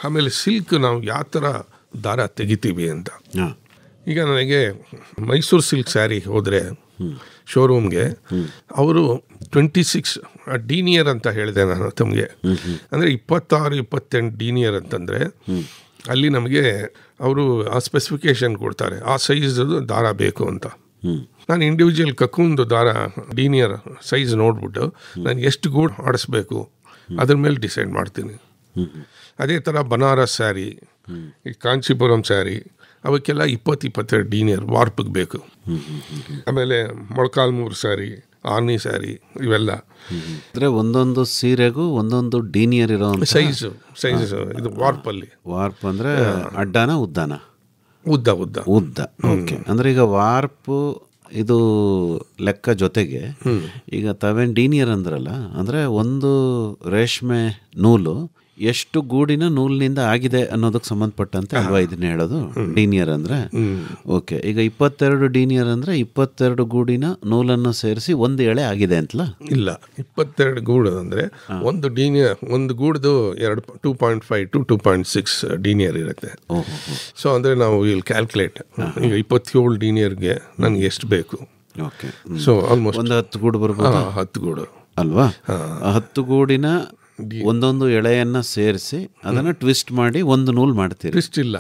ಆಮೇಲೆ ಸಿಲ್ಕ್ ನಾವು ಯಾವ ಥರ ದಾರ ತೆಗಿತೀವಿ ಅಂತ, ಈಗ ನನಗೆ ಮೈಸೂರು ಸಿಲ್ಕ್ ಸ್ಯಾರಿ ಹೋದರೆ ಶೋರೂಮ್ಗೆ ಅವರು 26 ಡೀನಿಯರ್ ಅಂತ ಹೇಳಿದೆ ನಾನು ತಮಗೆ. ಅಂದರೆ 26-28 ಡೀನಿಯರ್ ಅಂತಂದರೆ ಅಲ್ಲಿ ನಮಗೆ ಅವರು ಆ ಸ್ಪೆಸಿಫಿಕೇಶನ್ ಕೊಡ್ತಾರೆ, ಆ ಸೈಜ್ ದಾರ ಬೇಕು ಅಂತ. ನಾನು ಇಂಡಿವಿಜುವಲ್ ಕಕ್ಕುಂದು ದಾರ ಡೀನಿಯರ್ ಸೈಜ್ ನೋಡ್ಬಿಟ್ಟು ನಾನು ಎಷ್ಟು ಗೂಡು ಆಡಿಸ್ಬೇಕು ಅದ್ರ ಮೇಲೆ ಡಿಸೈಡ್ ಮಾಡ್ತೀನಿ. ಅದೇ ಥರ ಬನಾರಸ್ ಸ್ಯಾರಿ, ಈ ಕಾಂಚೀಪುರಂ ಸ್ಯಾರಿ ಅವಕ್ಕೆಲ್ಲ 22 ಡೀನಿಯರ್ ವಾರ್ಪಿಗೆ ಬೇಕು. ಆಮೇಲೆ ಮೊಳಕಾಲ್ಮೂರು ಸ್ಯಾರಿ, ಆರ್ನಿ ಸ್ಯಾರಿ ಇವೆಲ್ಲ ಅಂದರೆ ಒಂದೊಂದು ಸೀರೆಗೂ ಒಂದೊಂದು ಡೀನಿಯರ್ ಇರೋ ಸೈಜ್ ಇದು ವಾರ್ಪಲ್ಲಿ. ವಾರ್ಪ್ ಅಂದರೆ ಅಡ್ಡಾನ ಉದ್ದಾನ? ಉದ್ದ. ಓಕೆ. ಅಂದರೆ ಈಗ ವಾರ್ಪು ಇದು ಲೆಕ್ಕ ಜೊತೆಗೆ ಈಗ ತಾವೇನು ಡೀನಿಯರ್ ಅಂದ್ರಲ್ಲ, ಅಂದರೆ ಒಂದು ರೇಷ್ಮೆ ನೂಲು ಎಷ್ಟು ಗೂಡಿನ ನೂಲಿನಿಂದ ಆಗಿದೆ ಅನ್ನೋದಕ್ಕೆ ಸಂಬಂಧಪಟ್ಟಂತೆ ಅಲ್ವಾ ಇದನ್ನ ಹೇಳೋದು ಡೀನಿಯರ್ ಅಂದರೆ? ಓಕೆ. ಈಗ 22 ಡೀನಿಯರ್ ಅಂದರೆ 22 ಗೂಡಿನ ನೂಲನ್ನು ಸೇರಿಸಿ ಒಂದು ಎಳೆ ಆಗಿದೆ ಅಂತಲ್ಲ? ಇಲ್ಲ, 22 ಗೂಡು ಅಂದರೆ ಒಂದು ಡೀನಿಯರ್, ಒಂದು ಗೂಡ್ದು 2.5 to 2.6 ಡೀನಿಯರ್ ಇರುತ್ತೆ. ಸೊ ಅಂದರೆ ನಾವು ಇಲ್ಲಿ ಕ್ಯಾಲ್ಕುಲೇಟ್, ಈಗ 27 ಡೀನಿಯರ್ಗೆ ನನಗೆ ಎಷ್ಟು ಬೇಕು. ಓಕೆ. ಸೊ ಆಲ್ಮೋಸ್ಟ್ ಒಂದು 10 ಗೂಡು ಬರ್ಬೋದು. 10 ಗೂಡು ಅಲ್ವಾ? 10 ಗೂಡಿನ ಒಂದೊಂದು ಎಳೆಯನ್ನ ಸೇರಿಸಿ ಅದನ್ನ ಟ್ವಿಸ್ಟ್ ಮಾಡಿ ಒಂದು ನೂಲ್ ಮಾಡ್ತೀರಿ? ಟ್ವಿಸ್ಟ್ ಇಲ್ಲ,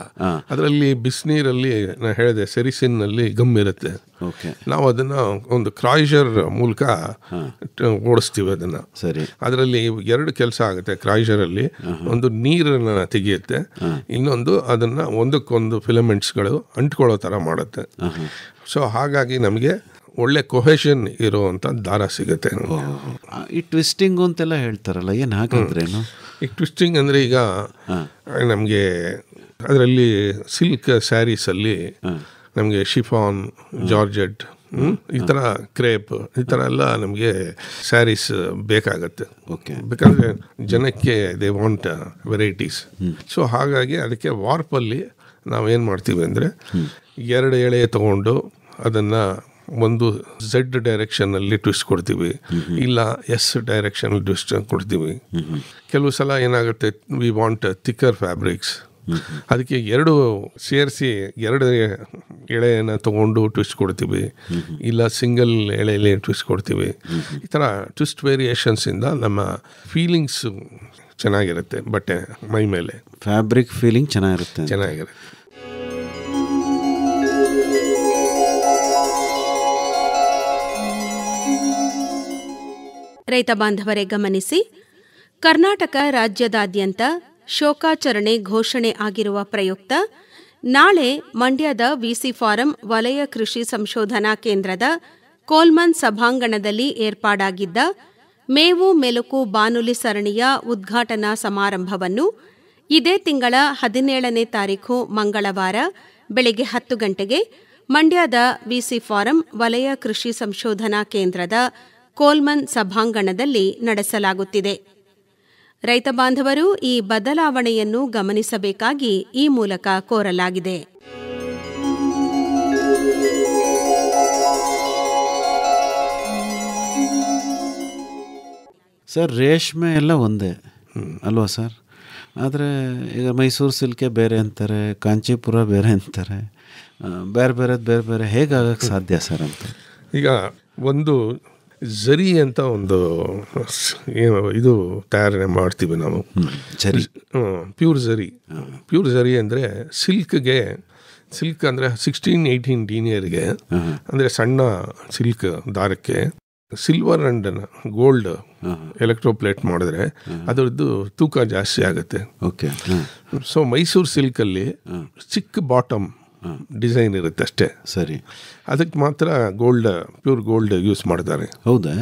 ಅದರಲ್ಲಿ ಬಿಸಿನೀರಲ್ಲಿ ನಾ ಹೇಳಿದೆ ಸೆರಿಸಿನ್ನಲ್ಲಿ ಗಮ್ ಇರುತ್ತೆ. ನಾವು ಅದನ್ನ ಒಂದು ಕ್ರಾಯ್ಜರ್ ಮೂಲಕ ಓಡಿಸ್ತೀವಿ ಅದನ್ನ. ಸರಿ. ಅದರಲ್ಲಿ 2 ಕೆಲಸ ಆಗುತ್ತೆ. ಕ್ರಾಯ್ಜರಲ್ಲಿ ಒಂದು ನೀರನ್ನ ತೆಗೆಯುತ್ತೆ, ಇನ್ನೊಂದು ಅದನ್ನ ಒಂದಕ್ಕೊಂದು ಫಿಲಮೆಂಟ್ಸ್ಗಳು ಅಂಟ್ಕೊಳ್ಳೋ ತರ ಮಾಡುತ್ತೆ. ಸೊ ಹಾಗಾಗಿ ನಮಗೆ ಒಳ್ಳೆ ಕೊಹೆಷನ್ ಇರುವಂಥ ದಾರ ಸಿಗುತ್ತೆ. ಈ ಟ್ವಿಸ್ಟಿಂಗ್ ಅಂತೆಲ್ಲ ಹೇಳ್ತಾರಲ್ಲ, ಏನು ಹಾಗಾದ್ರೇನು? ಈ ಟ್ವಿಸ್ಟಿಂಗ್ ಅಂದರೆ ಈಗ ನಮಗೆ ಅದರಲ್ಲಿ ಸಿಲ್ಕ್ ಸ್ಯಾರೀಸಲ್ಲಿ ನಮಗೆ ಶಿಫಾನ್, ಜಾರ್ಜೆಟ್, ಈ ಥರ ಕ್ರೇಪ್, ಈ ಥರ ಎಲ್ಲ ನಮಗೆ ಸ್ಯಾರೀಸ್ ಬೇಕಾಗತ್ತೆ. ಬೇಕಾದರೆ ಜನಕ್ಕೆ ದೇ ವಾಂಟ್ ವೆರೈಟೀಸ್. ಸೊ ಹಾಗಾಗಿ ಅದಕ್ಕೆ ವಾರ್ಪಲ್ಲಿ ನಾವೇನು ಮಾಡ್ತೀವಿ ಅಂದರೆ 2 ಎಳೆ ತೊಗೊಂಡು ಅದನ್ನು ಒಂದು Z ಡೈರೆಕ್ಷನಲ್ಲಿ ಟ್ವಿಸ್ಟ್ ಕೊಡ್ತೀವಿ, ಇಲ್ಲ S ಡೈರೆಕ್ಷನಲ್ಲಿ ಟ್ವಿಸ್ಟ್ ಕೊಡ್ತೀವಿ. ಕೆಲವು ಸಲ ಏನಾಗುತ್ತೆ, ವಿ ವಾಂಟ್ ಥಿಕ್ಕರ್ ಫ್ಯಾಬ್ರಿಕ್ಸ್, ಅದಕ್ಕೆ 2 ಸೇರಿಸಿ 2 ಎಳೆಯನ್ನು ತೊಗೊಂಡು ಟ್ವಿಸ್ಟ್ ಕೊಡ್ತೀವಿ, ಇಲ್ಲ ಸಿಂಗಲ್ ಎಳೆಯಲ್ಲಿ ಟ್ವಿಸ್ಟ್ ಕೊಡ್ತೀವಿ. ಈ ಥರ ಟ್ವಿಸ್ಟ್ ವೇರಿಯೇಷನ್ಸಿಂದ ನಮ್ಮ ಫೀಲಿಂಗ್ಸ್ ಚೆನ್ನಾಗಿರುತ್ತೆ, ಬಟ್ಟೆ ಮೈ ಮೇಲೆ ಫ್ಯಾಬ್ರಿಕ್ ಫೀಲಿಂಗ್ ಚೆನ್ನಾಗಿರುತ್ತೆ. ರೈತ ಬಾಂಧವರೇ ಗಮನಿಸಿ, ಕರ್ನಾಟಕ ರಾಜ್ಯದಾದ್ಯಂತ ಶೋಕಾಚರಣೆ ಘೋಷಣೆ ಆಗಿರುವ ಪ್ರಯುಕ್ತ ನಾಳೆ ಮಂಡ್ಯದ ವಿಸಿ ಫಾರಂ ವಲಯ ಕೃಷಿ ಸಂಶೋಧನಾ ಕೇಂದ್ರದ ಕೋಲ್ಮನ್ ಸಭಾಂಗಣದಲ್ಲಿ ಏರ್ಪಾಡಾಗಿದ್ದ ಮೇವು ಮೆಲುಕು ಬಾನುಲಿ ಸರಣಿಯ ಉದ್ಘಾಟನಾ ಸಮಾರಂಭವನ್ನು ಇದೇ ತಿಂಗಳ 17ನೇ ತಾರೀಖು ಮಂಗಳವಾರ ಬೆಳಗ್ಗೆ 10 ಗಂಟೆಗೆ ಮಂಡ್ಯದ ವಿಸಿ ಫಾರಂ ವಲಯ ಕೃಷಿ ಸಂಶೋಧನಾ ಕೇಂದ್ರದ ಕೋಲ್ಮನ್ ಸಭಾಂಗಣದಲ್ಲಿ ನಡೆಸಲಾಗುತ್ತಿದೆ. ರೈತ ಬಾಂಧವರು ಈ ಬದಲಾವಣೆಯನ್ನು ಗಮನಿಸಬೇಕಾಗಿ ಈ ಮೂಲಕ ಕೋರಲಾಗಿದೆ. ಸರ್, ರೇಷ್ಮೆ ಎಲ್ಲ ಒಂದೇ ಅಲ್ವಾ ಸರ್? ಆದರೆ ಈಗ ಮೈಸೂರು ಸಿಲ್ಕೆ ಬೇರೆ ಅಂತಾರೆ, ಕಾಂಚೀಪುರ ಬೇರೆ ಅಂತಾರೆ, ಬೇರೆ ಹೇಗಾಗಕ್ಕೆ ಸಾಧ್ಯ ಸರ್ ಅಂತ? ಈಗ ಒಂದು ಝರಿ ಅಂತ ಒಂದು ಇದು ತಯಾರಣೆ ಮಾಡ್ತೀವಿ ನಾವು. ಪ್ಯೂರ್ ಝರಿ ಅಂದರೆ ಸಿಲ್ಕ್ ಅಂದರೆ 16-18 ಡೀನಿಯರ್ಗೆ, ಅಂದರೆ ಸಣ್ಣ ಸಿಲ್ಕ್ ದಾರಕ್ಕೆ ಸಿಲ್ವರ್ ಆ್ಯಂಡ್ ಗೋಲ್ಡ್ ಎಲೆಕ್ಟ್ರೋಪ್ಲೇಟ್ ಮಾಡಿದ್ರೆ ಅದರದ್ದು ತೂಕ ಜಾಸ್ತಿ ಆಗುತ್ತೆ. ಓಕೆ. ಸೊ ಮೈಸೂರು ಸಿಲ್ಕಲ್ಲಿ ಚಿಕ್ಕ ಬಾಟಮ್ ಡಿಸೈನ್ ಇರುತ್ತೆ ಅಷ್ಟೇ. ಸರಿ. ಅದಕ್ಕೆ ಮಾತ್ರ ಪ್ಯೂರ್ ಗೋಲ್ಡ್ ಯೂಸ್ ಮಾಡ್ತಾರೆ. ಹೌದಾ?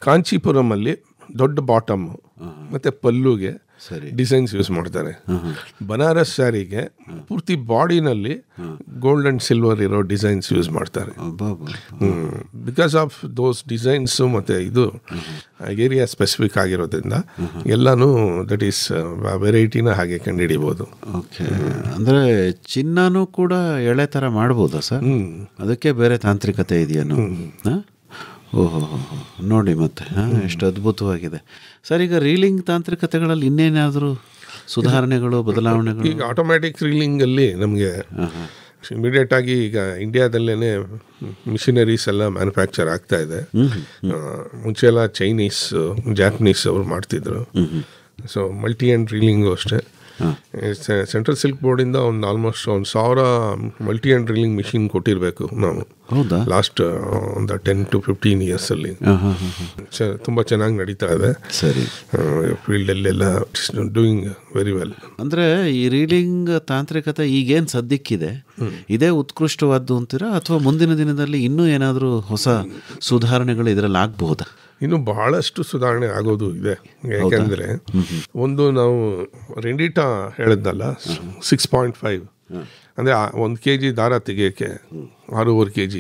ಕಾಂಚೀಪುರಮಲ್ಲಿ ದೊಡ್ಡ ಬಾಟಮ್ ಮತ್ತು ಪಲ್ಲುಗೆ ಡಿಸೈನ್ಸ್ ಯೂಸ್ ಮಾಡ್ತಾರೆ. ಬನಾರಸ್ ಸ್ಯಾರಿಗೆ ಪೂರ್ತಿ ಬಾಡಿನಲ್ಲಿ ಗೋಲ್ಡ್ ಅಂಡ್ ಸಿಲ್ವರ್ ಇರೋ ಡಿಸೈನ್ಸ್ ಯೂಸ್ ಮಾಡ್ತಾರೆ. ಬಿಕಾಸ್ ಆಫ್ ದೋಸ್ ಡಿಸೈನ್ಸು ಮತ್ತು ಇದು ಏರಿಯಾ ಸ್ಪೆಸಿಫಿಕ್ ಆಗಿರೋದ್ರಿಂದ ಎಲ್ಲನೂ ದಟ್ ಈಸ್ ವೆರೈಟಿನ ಹಾಗೆ ಕಂಡುಹಿಡಿಬೋದು. ಓಕೆ. ಅಂದರೆ ಚಿನ್ನನೂ ಕೂಡ ಎಳೆ ಥರ ಮಾಡ್ಬೋದಾ ಸರ್? ಅದಕ್ಕೆ ಬೇರೆ ತಾಂತ್ರಿಕತೆ ಇದೆಯೇನು? ಓಹೋ, ನೋಡಿ ಮತ್ತೆ ಎಷ್ಟು ಅದ್ಭುತವಾಗಿದೆ ಸರ್. ಈಗ ರೀಲಿಂಗ್ ತಾಂತ್ರಿಕತೆಗಳಲ್ಲಿ ಇನ್ನೇನಾದರೂ ಸುಧಾರಣೆಗಳು, ಬದಲಾವಣೆಗಳು? ಈಗ ಆಟೋಮ್ಯಾಟಿಕ್ ರೀಲಿಂಗಲ್ಲಿ ನಮಗೆ ಇಮಿಡಿಯೇಟಾಗಿ ಈಗ ಇಂಡಿಯಾದಲ್ಲೇ ಮಿಷಿನರೀಸ್ ಎಲ್ಲ ಮ್ಯಾನುಫ್ಯಾಕ್ಚರ್ ಆಗ್ತಾ ಇದೆ. ಮುಂಚೆ ಎಲ್ಲ ಚೈನೀಸ್, ಜಾಪನೀಸ್ ಅವರು ಮಾಡ್ತಿದ್ರು. ಸೊ ಮಲ್ಟಿ ಆ್ಯಂಡ್ ರೀಲಿಂಗು ಅಷ್ಟೇ. ಸೆಂಟ್ರಲ್ ಸಿಲ್ಕ್ ಬೋರ್ಡಿಂದ ಒಂದು almost 1,000 multi end reeling machine ಕೊಟ್ಟಿರಬೇಕು ನಾವು. ಹೌದಾ? ಲಾಸ್ಟ್ ಒಂದು 10 to 15 ಇಯರ್ಸಲ್ಲಿ ತುಂಬ ಚೆನ್ನಾಗಿ ನಡೀತಾ ಇದೆ. ಸರಿ. ಫೀಲ್ಡಲ್ಲೆಲ್ಲ ಡೂಯಿಂಗ್ ವೆರಿ ವೆಲ್. ಅಂದರೆ ಈ ರೀಲಿಂಗ್ ತಾಂತ್ರಿಕತೆ ಈಗೇನು ಸದ್ಯಕ್ಕಿದೆ ಇದೇ ಉತ್ಕೃಷ್ಟವಾದ್ದು ಅಂತೀರಾ, ಅಥವಾ ಮುಂದಿನ ದಿನದಲ್ಲಿ ಇನ್ನೂ ಏನಾದರೂ ಹೊಸ ಸುಧಾರಣೆಗಳು ಇದರಲ್ಲಿ ಆಗಬಹುದಾ? ಇನ್ನು ಬಹಳಷ್ಟು ಸುಧಾರಣೆ ಆಗೋದು ಇದೆ. ಯಾಕೆಂದರೆ ಒಂದು ನಾವು ರೆಂಡಿಟಾ ಹೇಳಿದ್ನಲ್ಲ 6.5, ಅಂದರೆ 1 kg ದಾರ ತೆಗಿಯೋಕ್ಕೆ 6.5 kg,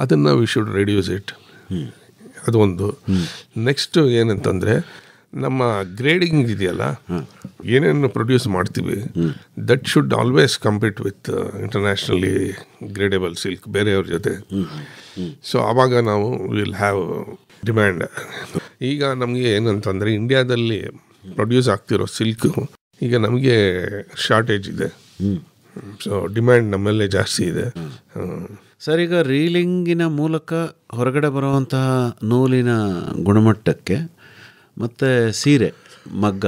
ಅದನ್ನು ವಿ ಶುಡ್ ರೆಡ್ಯೂಸ್ ಇಟ್. ಅದು ಒಂದು. ನೆಕ್ಸ್ಟ್ ಏನಂತಂದರೆ ನಮ್ಮ ಗ್ರೇಡಿಂಗ್ ಇದೆಯಲ್ಲ, ಏನೇನು ಪ್ರೊಡ್ಯೂಸ್ ಮಾಡ್ತೀವಿ that should always compete with internationally gradable silk ಬೇರೆಯವ್ರ ಜೊತೆ. ಸೊ ಆವಾಗ ನಾವು ವಿಲ್ ಹ್ಯಾವ್ ಡಿಮ್ಯಾಂಡ್. ಈಗ ನಮಗೆ ಏನಂತಂದರೆ ಇಂಡಿಯಾದಲ್ಲಿ ಪ್ರೊಡ್ಯೂಸ್ ಆಗ್ತಿರೋ ಸಿಲ್ಕು ಈಗ ನಮಗೆ ಶಾರ್ಟೇಜ್ ಇದೆ. ಸೊ ಡಿಮ್ಯಾಂಡ್ ನಮ್ಮಲ್ಲೇ ಜಾಸ್ತಿ ಇದೆ. ಸರ್, ಈಗ ರೀಲಿಂಗಿನ ಮೂಲಕ ಹೊರಗಡೆ ಬರುವಂತಹ ನೂಲಿನ ಗುಣಮಟ್ಟಕ್ಕೆ ಮತ್ತು ಸೀರೆ ಮಗ್ಗ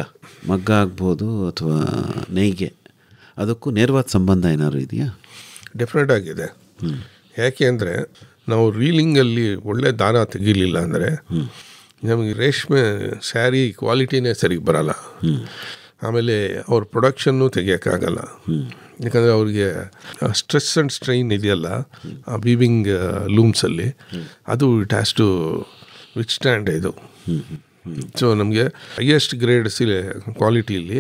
ಆಗ್ಬೋದು ಅಥವಾ ನೇಯ್ಗೆ, ಅದಕ್ಕೂ ನೇರವಾದ ಸಂಬಂಧ ಏನಾದ್ರು ಇದೆಯಾ? ಡೆಫಿನೆಟ್ ಆಗಿದೆ. ಯಾಕೆ ಅಂದರೆ ನಾವು ರೀಲಿಂಗಲ್ಲಿ ಒಳ್ಳೆ ದಾರ ತೆಗಿಲಿಲ್ಲ ಅಂದರೆ ನಮಗೆ ರೇಷ್ಮೆ ಸ್ಯಾರಿ ಕ್ವಾಲಿಟಿನೇ ಸರಿಗೆ ಬರಲ್ಲ. ಆಮೇಲೆ ಅವ್ರ ಪ್ರೊಡಕ್ಷನ್ನು ತೆಗಿಯೋಕ್ಕಾಗಲ್ಲ. ಯಾಕಂದರೆ ಅವ್ರಿಗೆ ಸ್ಟ್ರೆಸ್ ಆ್ಯಂಡ್ ಸ್ಟ್ರೈನ್ ಇದೆಯಲ್ಲ ಆ ವೀವಿಂಗ್ ಲೂಮ್ಸಲ್ಲಿ, ಅದು ಇಟ್ ಹ್ಯಾಸ್ ಟು ವಿಥ್ಸ್ಟ್ಯಾಂಡ್ ಇದು. ಸೊ ನಮಗೆ ಹೈಯೆಸ್ಟ್ ಗ್ರೇಡ್ ಕ್ವಾಲಿಟಿಯಲ್ಲಿ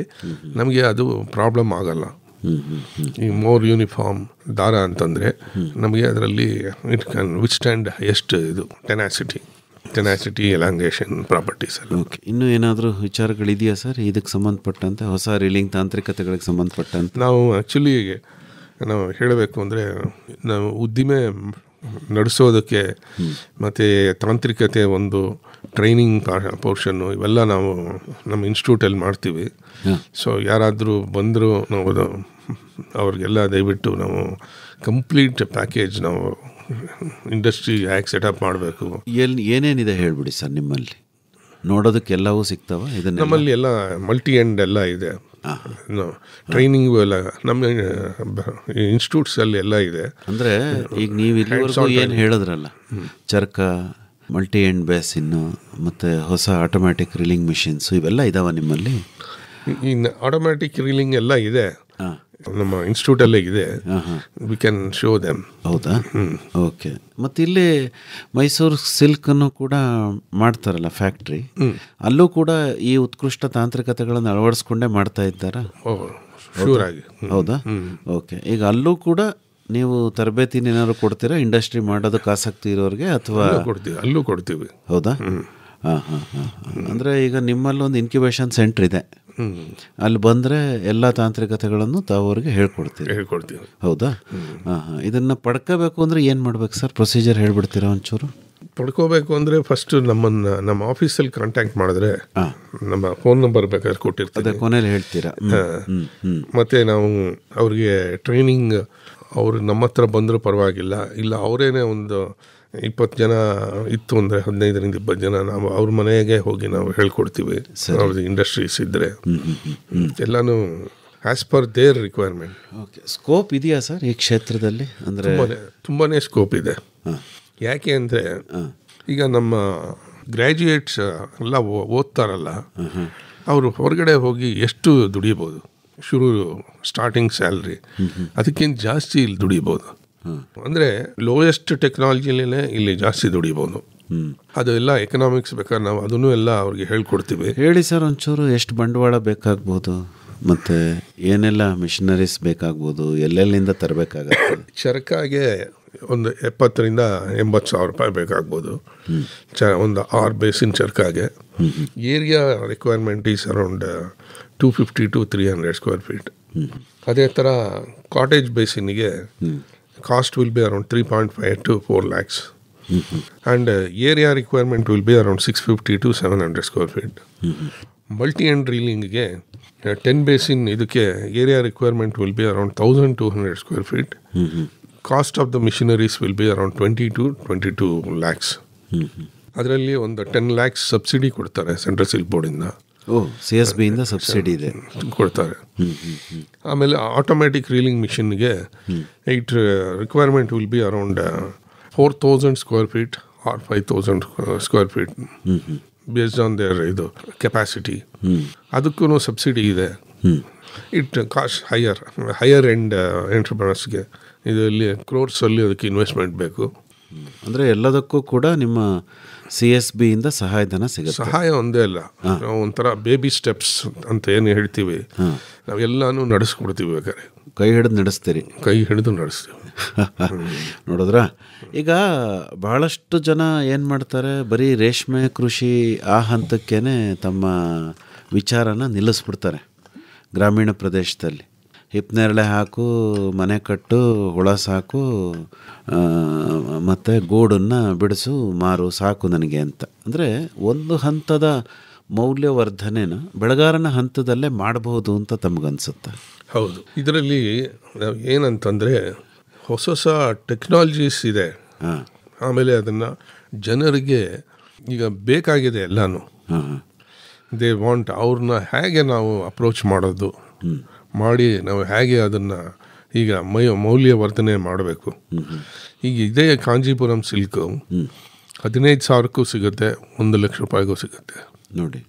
ನಮಗೆ ಅದು ಪ್ರಾಬ್ಲಮ್ ಆಗಲ್ಲ. ಈ ಮೋರ್ ಯೂನಿಫಾರ್ಮ್ ದಾರ ಅಂತಂದರೆ ನಮಗೆ ಅದರಲ್ಲಿ ಇಟ್ ಕ್ಯಾನ್ ವಿಥ್ಸ್ಟ್ಯಾಂಡ್ ಹೈಯೆಸ್ಟ್ ಇದು ಟೆನಾಸಿಟಿ ಎಲಾಂಗೇಷನ್ ಪ್ರಾಪರ್ಟೀಸ್ ಎಲ್ಲ. ಓಕೆ, ಇನ್ನೂ ಏನಾದರೂ ವಿಚಾರಗಳಿದೆಯಾ ಸರ್ ಇದಕ್ಕೆ ಸಂಬಂಧಪಟ್ಟಂತೆ, ಹೊಸ ರೀಲಿಂಗ್ ತಾಂತ್ರಿಕತೆಗಳಿಗೆ ಸಂಬಂಧಪಟ್ಟಂತೆ? ನಾವು ಆ್ಯಕ್ಚುಲಿ ನಾವು ಹೇಳಬೇಕು ಅಂದರೆ ನಾವು ಉದ್ದಿಮೆ ನಡೆಸೋದಕ್ಕೆ ಮತ್ತು ತಾಂತ್ರಿಕತೆ ಒಂದು ಟ್ರೈನಿಂಗ್ ಪೋರ್ಷನ್ನು ಇವೆಲ್ಲ ನಾವು ನಮ್ಮ ಇನ್ಸ್ಟಿಟ್ಯೂಟಲ್ಲಿ ಮಾಡ್ತೀವಿ. ಸೊ ಯಾರಾದರೂ ಬಂದರೂ ನಾವು ಅವ್ರಿಗೆಲ್ಲ ದಯವಿಟ್ಟು ನಾವು ಕಂಪ್ಲೀಟ್ ಪ್ಯಾಕೇಜ್ ನಾವು ಇಂಡಸ್ಟ್ರಿ ಹ್ಯಾಕ್ ಸೆಟಪ್ ಮಾಡಬೇಕು. ಏನೇನಿದೆ ಹೇಳ್ಬಿಡಿ ಸರ್, ನಿಮ್ಮಲ್ಲಿ ನೋಡೋದಕ್ಕೆ ಎಲ್ಲವೂ ಸಿಗ್ತಾವ? ಇದನ್ನು ನಮ್ಮಲ್ಲಿ ಎಲ್ಲ ಮಲ್ಟಿ ಎಂಡ್ ಎಲ್ಲ ಇದೆ. ಟ್ರೈನಿಂಗು ಎಲ್ಲ ನಮ್ಮ ಇನ್ಸ್ಟಿಟ್ಯೂಟ್ಸಲ್ಲಿ ಎಲ್ಲ ಇದೆ. ಅಂದರೆ ಈಗ ನೀವು ಇಲ್ಲಿವರೆಗೂ ಏನು ಹೇಳಿದ್ರಲ್ಲ, ಚರ್ಕ, ಮಲ್ಟಿ ಎಂಡ್ ಬೇಸಿನ್ನು ಮತ್ತು ಹೊಸ ಆಟೋಮ್ಯಾಟಿಕ್ ರೀಲಿಂಗ್ ಮಿಷಿನ್ಸು ಇವೆಲ್ಲ ಇದಾವ ನಿಮ್ಮಲ್ಲಿ? ಇನ್ನು ಆಟೋಮ್ಯಾಟಿಕ್ ರೀಲಿಂಗ್ ಎಲ್ಲ ಇದೆ, ನಮ್ಮ ಇನ್ಸ್ಟಿಟ್ಯೂಟಲ್ಲೇ ಇದೆ. We can show them. ಹೌದಾ? ಓಕೆ. ಮತ್ತು ಇಲ್ಲಿ ಮೈಸೂರು ಸಿಲ್ಕನ್ನು ಕೂಡ ಮಾಡ್ತಾರಲ್ಲ ಫ್ಯಾಕ್ಟ್ರಿ, ಅಲ್ಲೂ ಕೂಡ ಈ ಉತ್ಕೃಷ್ಟ ತಾಂತ್ರಿಕತೆಗಳನ್ನು ಅಳವಡಿಸ್ಕೊಂಡೇ ಮಾಡ್ತಾ ಇದ್ದಾರಾ? ಶೂರ್ ಆಗಿ. ಹೌದಾ? ಓಕೆ. ಈಗ ಅಲ್ಲೂ ಕೂಡ ನೀವು ತರಬೇತಿನ ಏನಾದ್ರು ಕೊಡ್ತೀರಾ ಇಂಡಸ್ಟ್ರಿ ಮಾಡೋದಕ್ಕೆ ಆಸಕ್ತಿ ಇರೋರಿಗೆ, ಅಥವಾ? ಅಲ್ಲೂ ಕೊಡ್ತೀವಿ. ಹೌದಾ? ಅಂದರೆ ಈಗ ನಿಮ್ಮಲ್ಲಿ ಒಂದು ಇನ್ಕ್ಯುಬೇಷನ್ ಸೆಂಟ್ರ್ ಇದೆ, ಅಲ್ಲಿ ಬಂದರೆ ಎಲ್ಲ ತಾಂತ್ರಿಕತೆಗಳನ್ನು ತಾವು ಅವ್ರಿಗೆ ಹೇಳ್ಕೊಡ್ತೀವಿ. ಹೌದಾ? ಇದನ್ನು ಪಡ್ಕೋಬೇಕು ಅಂದರೆ ಏನು ಮಾಡ್ಬೇಕು ಸರ್? ಪ್ರೊಸೀಜರ್ ಹೇಳ್ಬಿಡ್ತೀರಾ ಒಂಚೂರು? ಪಡ್ಕೋಬೇಕು ಅಂದರೆ ಫಸ್ಟ್ ನಮ್ಮ ಆಫೀಸಲ್ಲಿ ಕಾಂಟ್ಯಾಕ್ಟ್ ಮಾಡಿದ್ರೆ ನಮ್ಮ ಫೋನ್ ನಂಬರ್ ಬೇಕಾದ್ರೆ ಕೊಟ್ಟಿರ್ತೀವಿ, ಕೊನೆಯಲ್ಲಿ ಹೇಳ್ತೀರಾ. ಮತ್ತು ನಾವು ಅವ್ರಿಗೆ ಟ್ರೈನಿಂಗ್ ಅವರು ನಮ್ಮ ಹತ್ರ ಬಂದರೂ ಪರವಾಗಿಲ್ಲ, ಇಲ್ಲ ಅವರೇನೆ ಒಂದು 20 ಜನ ಇತ್ತು ಅಂದರೆ 15-20 ಜನ ನಾವು ಅವ್ರ ಮನೆಗೆ ಹೋಗಿ ನಾವು ಹೇಳ್ಕೊಡ್ತೀವಿ. ಅವ್ರದ್ದು ಇಂಡಸ್ಟ್ರೀಸ್ ಇದ್ದರೆ ಎಲ್ಲನೂ as per there requirement. Okay. Scope ಇದೆಯಾ ಸರ್ ಈ ಕ್ಷೇತ್ರದಲ್ಲಿ? ಅಂದರೆ ತುಂಬಾ ಸ್ಕೋಪ್ ಇದೆ. ಯಾಕೆ ಅಂದರೆ ಈಗ ನಮ್ಮ ಗ್ರ್ಯಾಜುಯೇಟ್ಸ್ ಎಲ್ಲ ಓದ್ತಾರಲ್ಲ, ಅವರು ಹೊರಗಡೆ ಹೋಗಿ ಎಷ್ಟು ದುಡಿಬೋದು, ಸ್ಟಾರ್ಟಿಂಗ್ ಸ್ಯಾಲ್ರಿ ಅದಕ್ಕಿಂತ ಜಾಸ್ತಿ ಇಲ್ಲಿ ದುಡಿಬೋದು. ಅಂದರೆ ಲೋಯೆಸ್ಟ್ ಟೆಕ್ನಾಲಜಿಲೇ ಇಲ್ಲಿ ಜಾಸ್ತಿ ದುಡಿಬೋದು. ಅದೆಲ್ಲ ಎಕನಾಮಿಕ್ಸ್ ಬೇಕಾದ್ರೆ ನಾವು ಅದನ್ನು ಎಲ್ಲ ಅವ್ರಿಗೆ ಹೇಳ್ಕೊಡ್ತೀವಿ. ಹೇಳಿ ಸರ್ ಒಂಚೂರು, ಎಷ್ಟು ಬಂಡವಾಳ ಬೇಕಾಗ್ಬೋದು ಮತ್ತು ಏನೆಲ್ಲ ಮಿಷನರೀಸ್ ಬೇಕಾಗ್ಬೋದು, ಎಲ್ಲೆಲ್ಲಿಂದ ತರಬೇಕಾಗತ್ತೆ? ಚರಕಾಗೆ ಒಂದು 70,000-80,000 ರೂಪಾಯಿ ಬೇಕಾಗ್ಬೋದು. ಒಂದು 6 ಬೇಸಿನ್ ಚರ್ಕಾಗೆ. Area requirement is around 250 to 300 square feet. ಅದೇ ಥರ ಕಾಟೇಜ್ ಬೇಸಿನ್ಗೆ cost will be around 3.5 to 4 lakhs. And area requirement will be around 650 to 700 square feet. Multi-end drilling-ಗೆ 10 basin ಇದಕ್ಕೆ area requirement will be around 1,200 square feet. Cost of the machineries will be around 20 to 22 lakhs. ಅದರಲ್ಲಿ ಒಂದು 10 lakhs ಸಬ್ಸಿಡಿ ಕೊಡ್ತಾರೆ ಸೆಂಟ್ರಲ್ ಸಿಲ್ಕ್ ಬೋರ್ಡಿಂದ. CSB ಇಂದ ಸಬ್ಸಿಡಿ ಇದೆ, ಕೊಡ್ತಾರೆ. ಆಮೇಲೆ ಆಟೋಮ್ಯಾಟಿಕ್ ರೀಲಿಂಗ್ ಮಿಷಿನ್ಗೆ it requirement will be around 4,000 square feet or 5,000 square feet based on their ಇದು ಕೆಪಾಸಿಟಿ. ಅದಕ್ಕೂ ಸಬ್ಸಿಡಿ ಇದೆ. ಇಟ್ ಕಾಸ್ಟ್ ಹೈಯರ್ ಎಂಡ್ ಎಂಟರ್ಪ್ರನರ್ಸ್ಗೆ ಇದರಲ್ಲಿ ಕ್ರೋರ್ಸಲ್ಲಿ ಅದಕ್ಕೆ ಇನ್ವೆಸ್ಟ್ಮೆಂಟ್ ಬೇಕು. ಅಂದರೆ ಎಲ್ಲದಕ್ಕೂ ಕೂಡ ನಿಮ್ಮ CSB ಇಂದ ಸಹಾಯಧನ ಸಿಗುತ್ತೆ. ಸಹಾಯ ಒಂದೇ ಅಲ್ಲ, ನಾವು ಒಂಥರ ಬೇಬಿ ಸ್ಟೆಪ್ಸ್ ಅಂತ ಏನು ಹೇಳ್ತೀವಿ, ನಾವೆಲ್ಲಾನು ನಡೆಸ್ಕೊಡ್ತೀವಿ. ಬೇಕಾದ್ರೆ ಕೈ ಹಿಡಿದು ನಡೆಸ್ತೀವಿ. ನೋಡಿದ್ರ, ಈಗ ಬಹಳಷ್ಟು ಜನ ಏನು ಮಾಡ್ತಾರೆ, ಬರೀ ರೇಷ್ಮೆ ಕೃಷಿ ಆ ಹಂತಕ್ಕೇನೆ ತಮ್ಮ ವಿಚಾರನ ನಿಲ್ಲಿಸ್ಬಿಡ್ತಾರೆ. ಗ್ರಾಮೀಣ ಪ್ರದೇಶದಲ್ಲಿ ಹಿಪ್ಪನೇರಳೆ ಹಾಕು, ಮನೆ ಕಟ್ಟು, ಹುಳ ಸಾಕು, ಮತ್ತು ಗೂಡನ್ನು ಬಿಡಿಸು, ಮಾರು, ಸಾಕು ನನಗೆ ಅಂತ. ಅಂದರೆ ಒಂದು ಹಂತದ ಮೌಲ್ಯವರ್ಧನೆನ ಬೆಳೆಗಾರನ ಹಂತದಲ್ಲೇ ಮಾಡಬಹುದು ಅಂತ ತಮಗನ್ಸುತ್ತೆ? ಹೌದು. ಇದರಲ್ಲಿ ಏನಂತಂದರೆ ಹೊಸ ಟೆಕ್ನಾಲಜೀಸ್ ಇದೆ. ಆಮೇಲೆ ಅದನ್ನು ಜನರಿಗೆ ಈಗ ಬೇಕಾಗಿದೆ ಎಲ್ಲನೂ. ದೇ ವಾಂಟ್ ಅವ್ರನ್ನ ಹೇಗೆ ನಾವು ಅಪ್ರೋಚ್ ಮಾಡೋದು ಮಾಡಿ ನಾವು ಹೇಗೆ ಅದನ್ನು ಈಗ ಮೌಲ್ಯವರ್ಧನೆ ಮಾಡಬೇಕು. ಈಗ ಇದೇ ಕಾಂಜೀಪುರಂ ಸಿಲ್ಕು 15,000ಕ್ಕೂ ಸಿಗುತ್ತೆ, 1,00,000 ರೂಪಾಯಿಗೂ ಸಿಗುತ್ತೆ ನೋಡಿ.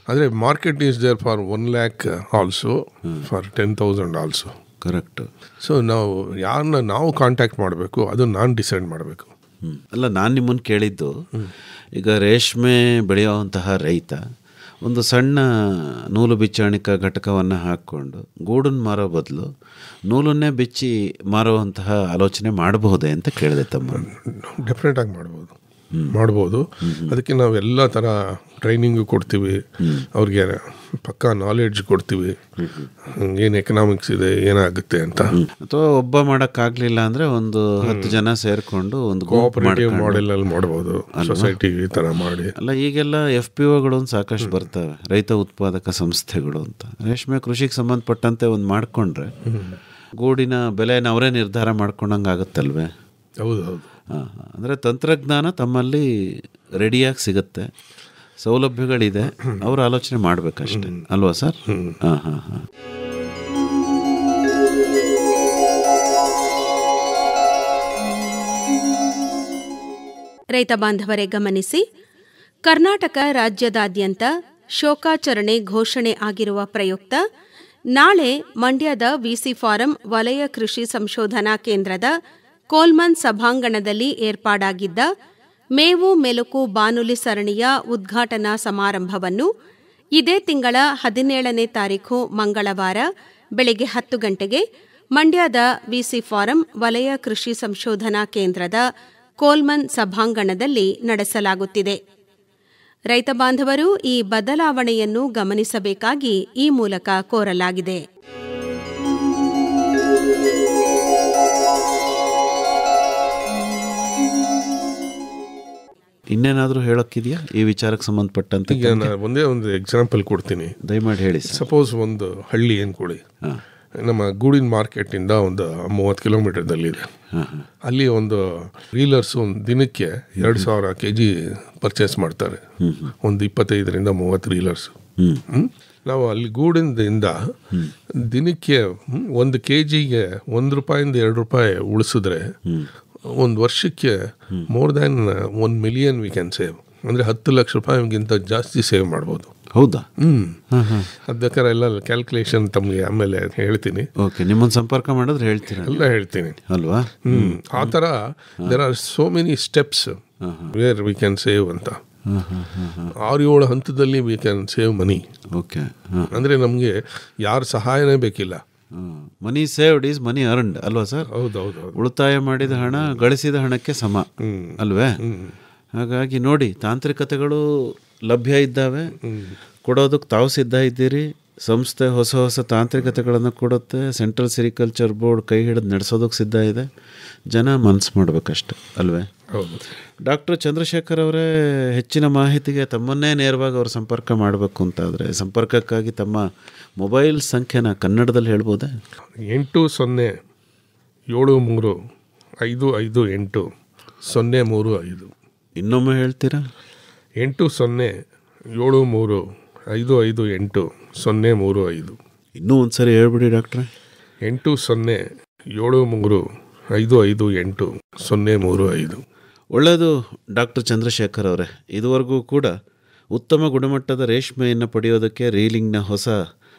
ಆದರೆ market is there for 1 lakh also, for 10,000 also. Correct. So ಯಾರನ್ನ ನಾವು ಕಾಂಟ್ಯಾಕ್ಟ್ ಮಾಡಬೇಕು, ಅದು ನಾನು ಡಿಸೈಡ್ ಮಾಡಬೇಕು. ಅಲ್ಲ, ನಾನು ನಿಮ್ಮನ್ನು ಕೇಳಿದ್ದು, ಈಗ ರೇಷ್ಮೆ ಬೆಳೆಯುವಂತಹ ರೈತ ಒಂದು ಸಣ್ಣ ನೂಲು ಬಿಚ್ಚಾಣಿಕಾ ಘಟಕವನ್ನು ಹಾಕ್ಕೊಂಡು ಗೂಡನ್ನು ಮಾರೋ ಬದಲು ನೂಲನ್ನೇ ಬಿಚ್ಚಿ ಮಾರುವಂತಹ ಆಲೋಚನೆ ಮಾಡಬಹುದೇ ಅಂತ ಕೇಳಿದೆ ತಮ್ಮ. ಡೆಫಿನೆಟಾಗಿ ಮಾಡ್ಬೋದು. ಅದಕ್ಕೆ ನಾವು ಎಲ್ಲ ಥರ ಟ್ರೈನಿಂಗು ಕೊಡ್ತೀವಿ, ಅವ್ರಿಗೆ ಪಕ್ಕಾ ನಾಲೆಡ್ಜ್ ಕೊಡ್ತೀವಿ, ಏನು ಎಕನಾಮಿಕ್ಸ್ ಇದೆ, ಏನಾಗುತ್ತೆ ಅಂತ. ಅಥವಾ ಒಬ್ಬ ಮಾಡೋಕ್ಕಾಗಲಿಲ್ಲ ಅಂದರೆ ಒಂದು 10 ಜನ ಸೇರಿಕೊಂಡು ಒಂದು ಕೋಆಪರೇಟಿವ್ ಮಾಡೆಲಲ್ಲಿ ಮಾಡ್ಬೋದು, ಸೊಸೈಟಿ ಈ ಥರ ಮಾಡಿ. ಅಲ್ಲ, ಈಗೆಲ್ಲ FPOಗಳು ಸಾಕಷ್ಟು ಬರ್ತವೆ, ರೈತ ಉತ್ಪಾದಕ ಸಂಸ್ಥೆಗಳು ಅಂತ. ರೇಷ್ಮೆ ಕೃಷಿಗೆ ಸಂಬಂಧಪಟ್ಟಂತೆ ಒಂದು ಮಾಡಿಕೊಂಡ್ರೆ ಗೂಡಿನ ಬೆಲೆನ ಅವರೇ ನಿರ್ಧಾರ ಮಾಡ್ಕೊಂಡಂಗೆ ಆಗುತ್ತಲ್ವೇ? ಹೌದು. ಅಂದರೆ ತಂತ್ರಜ್ಞಾನ ತಮ್ಮಲ್ಲಿ ರೆಡಿಯಾಗಿ ಸಿಗುತ್ತೆ, ಸೌಲಭ್ಯಗಳಿದೆ, ಅವ್ರ ಆಲೋಚನೆ ಮಾಡಬೇಕಷ್ಟೆ ಅಲ್ವಾ ಸರ್? ರೈತ ಬಾಂಧವರೇ ಗಮನಿಸಿ, ಕರ್ನಾಟಕ ರಾಜ್ಯದಾದ್ಯಂತ ಶೋಕಾಚರಣೆ ಘೋಷಣೆ ಆಗಿರುವ ಪ್ರಯುಕ್ತ ನಾಳೆ ಮಂಡ್ಯದ VC ಫಾರಂ ವಲಯ ಕೃಷಿ ಸಂಶೋಧನಾ ಕೇಂದ್ರದ ಕೋಲ್ಮನ್ ಸಭಾಂಗಣದಲ್ಲಿ ಏರ್ಪಾಡಾಗಿದ್ದ ಮೇವು ಮೆಲುಕು ಬಾನುಲಿ ಸರಣಿಯ ಉದ್ಘಾಟನಾ ಸಮಾರಂಭವನ್ನು ಇದೇ ತಿಂಗಳ 17ನೇ ತಾರೀಖು ಮಂಗಳವಾರ ಬೆಳಗ್ಗೆ 10 ಗಂಟೆಗೆ ಮಂಡ್ಯದ VC ಫಾರಂ ವಲಯ ಕೃಷಿ ಸಂಶೋಧನಾ ಕೇಂದ್ರದ ಕೋಲ್ಮನ್ ಸಭಾಂಗಣದಲ್ಲಿ ನಡೆಸಲಾಗುತ್ತಿದೆ. ರೈತ ಬಾಂಧವರು ಈ ಬದಲಾವಣೆಯನ್ನು ಗಮನಿಸಬೇಕಾಗಿ ಈ ಮೂಲಕ ಕೋರಲಾಗಿದೆ. ಇನ್ನೇನಾದರೂ ಹೇಳೋಕ್ಕಿದೆಯಾ ಈ ವಿಚಾರಕ್ಕೆ ಸಂಬಂಧಪಟ್ಟಂತೆ? ಈಗ ನಾನು ಒಂದೇ ಒಂದು ಎಕ್ಸಾಂಪಲ್ ಕೊಡ್ತೀನಿ, ದಯಮಾಡಿ ಹೇಳಿ. ಸಪೋಸ್ ಒಂದು ಹಳ್ಳಿ ಏನು ಕೊಡಿ, ನಮ್ಮ ಗೂಡಿನ ಮಾರ್ಕೆಟಿಂದ ಒಂದು 30 ಕಿಲೋಮೀಟರ್ದಲ್ಲಿದೆ. ಅಲ್ಲಿ ಒಂದು ರೀಲರ್ಸ್ ಒಂದು ದಿನಕ್ಕೆ 2,000 kg ಪರ್ಚೇಸ್ ಮಾಡ್ತಾರೆ, ಒಂದು 25ರಿಂದ 30 ರೀಲರ್ಸ್. ನಾವು ಅಲ್ಲಿ ಗೂಡಿಂದ ದಿನಕ್ಕೆ 1 kgಗೆ ₹1 2 ಉಳಿಸಿದ್ರೆ ಒಂದು ವರ್ಷಕ್ಕೆ more than 1 million V can save. ಅಂದರೆ 10 ಲಕ್ಷ ರೂಪಾಯಿಗಿಂತ ಜಾಸ್ತಿ ಸೇವ್ ಮಾಡ್ಬೋದು. ಹೌದಾ? ಅದಕ್ಕಾರ ಎಲ್ಲ ಕ್ಯಾಲ್ಕುಲೇಷನ್ ತಮಗೆ ಆಮೇಲೆ ಹೇಳ್ತೀನಿ. ಓಕೆ, ನಿಮ್ಮನ್ನು ಸಂಪರ್ಕ ಮಾಡಿದ್ರೆ ಹೇಳ್ತೀರಾ? ಎಲ್ಲ ಹೇಳ್ತೀನಿ ಅಲ್ವಾ? ಆ ಥರ there are so many steps where we can save ಅಂತ. 6-7 ಹಂತದಲ್ಲಿ we can save money. Okay, ಅಂದರೆ ನಮಗೆ ಯಾರ ಸಹಾಯನೇ ಬೇಕಿಲ್ಲ. Money saved is money earned ಅಲ್ವಾ ಸರ್? ಹೌದೌದು. ಉಳಿತಾಯ ಮಾಡಿದ ಹಣ ಗಳಿಸಿದ ಹಣಕ್ಕೆ ಸಮ ಅಲ್ವೇ? ಹಾಗಾಗಿ ನೋಡಿ, ತಾಂತ್ರಿಕತೆಗಳು ಲಭ್ಯ ಇದ್ದಾವೆ, ಕೊಡೋದಕ್ಕೆ ತಾವು ಸಿದ್ಧ ಇದ್ದೀರಿ. ಸಂಸ್ಥೆ ಹೊಸ ತಾಂತ್ರಿಕತೆಗಳನ್ನು ಕೊಡುತ್ತೆ. ಸೆಂಟ್ರಲ್ ಸೆರಿಕಲ್ಚರ್ ಬೋರ್ಡ್ ಕೈ ಹಿಡಿದು ನಡೆಸೋದಕ್ಕೆ ಸಿದ್ಧ ಇದೆ. ಜನ ಮನಸ್ಸು ಮಾಡಬೇಕಷ್ಟೆ ಅಲ್ವೇ? ಹೌದು. ಡಾಕ್ಟರ್ ಚಂದ್ರಶೇಖರ್ ಅವರೇ, ಹೆಚ್ಚಿನ ಮಾಹಿತಿಗೆ ತಮ್ಮನ್ನೇ ನೇರವಾಗಿ ಅವರು ಸಂಪರ್ಕ ಮಾಡಬೇಕು ಅಂತಾದರೆ ಸಂಪರ್ಕಕ್ಕಾಗಿ ತಮ್ಮ ಮೊಬೈಲ್ ಸಂಖ್ಯೆನ ಕನ್ನಡದಲ್ಲಿ ಹೇಳ್ಬೋದೇ? 8073558035. ಇನ್ನೊಮ್ಮೆ ಹೇಳ್ತೀರಾ? 8073558035. 8035. ಇನ್ನೂ ಒಂದು ಸರಿ ಹೇಳ್ಬಿಡಿ ಡಾಕ್ಟ್ರೆ. 80735805. ಒಳ್ಳೆಯದು ಡಾಕ್ಟರ್ ಚಂದ್ರಶೇಖರ್ ಅವರೇ. ಇದುವರೆಗೂ ಕೂಡ ಉತ್ತಮ ಗುಣಮಟ್ಟದ ರೇಷ್ಮೆಯನ್ನು ಪಡೆಯೋದಕ್ಕೆ ರೀಲಿಂಗ್ನ ಹೊಸ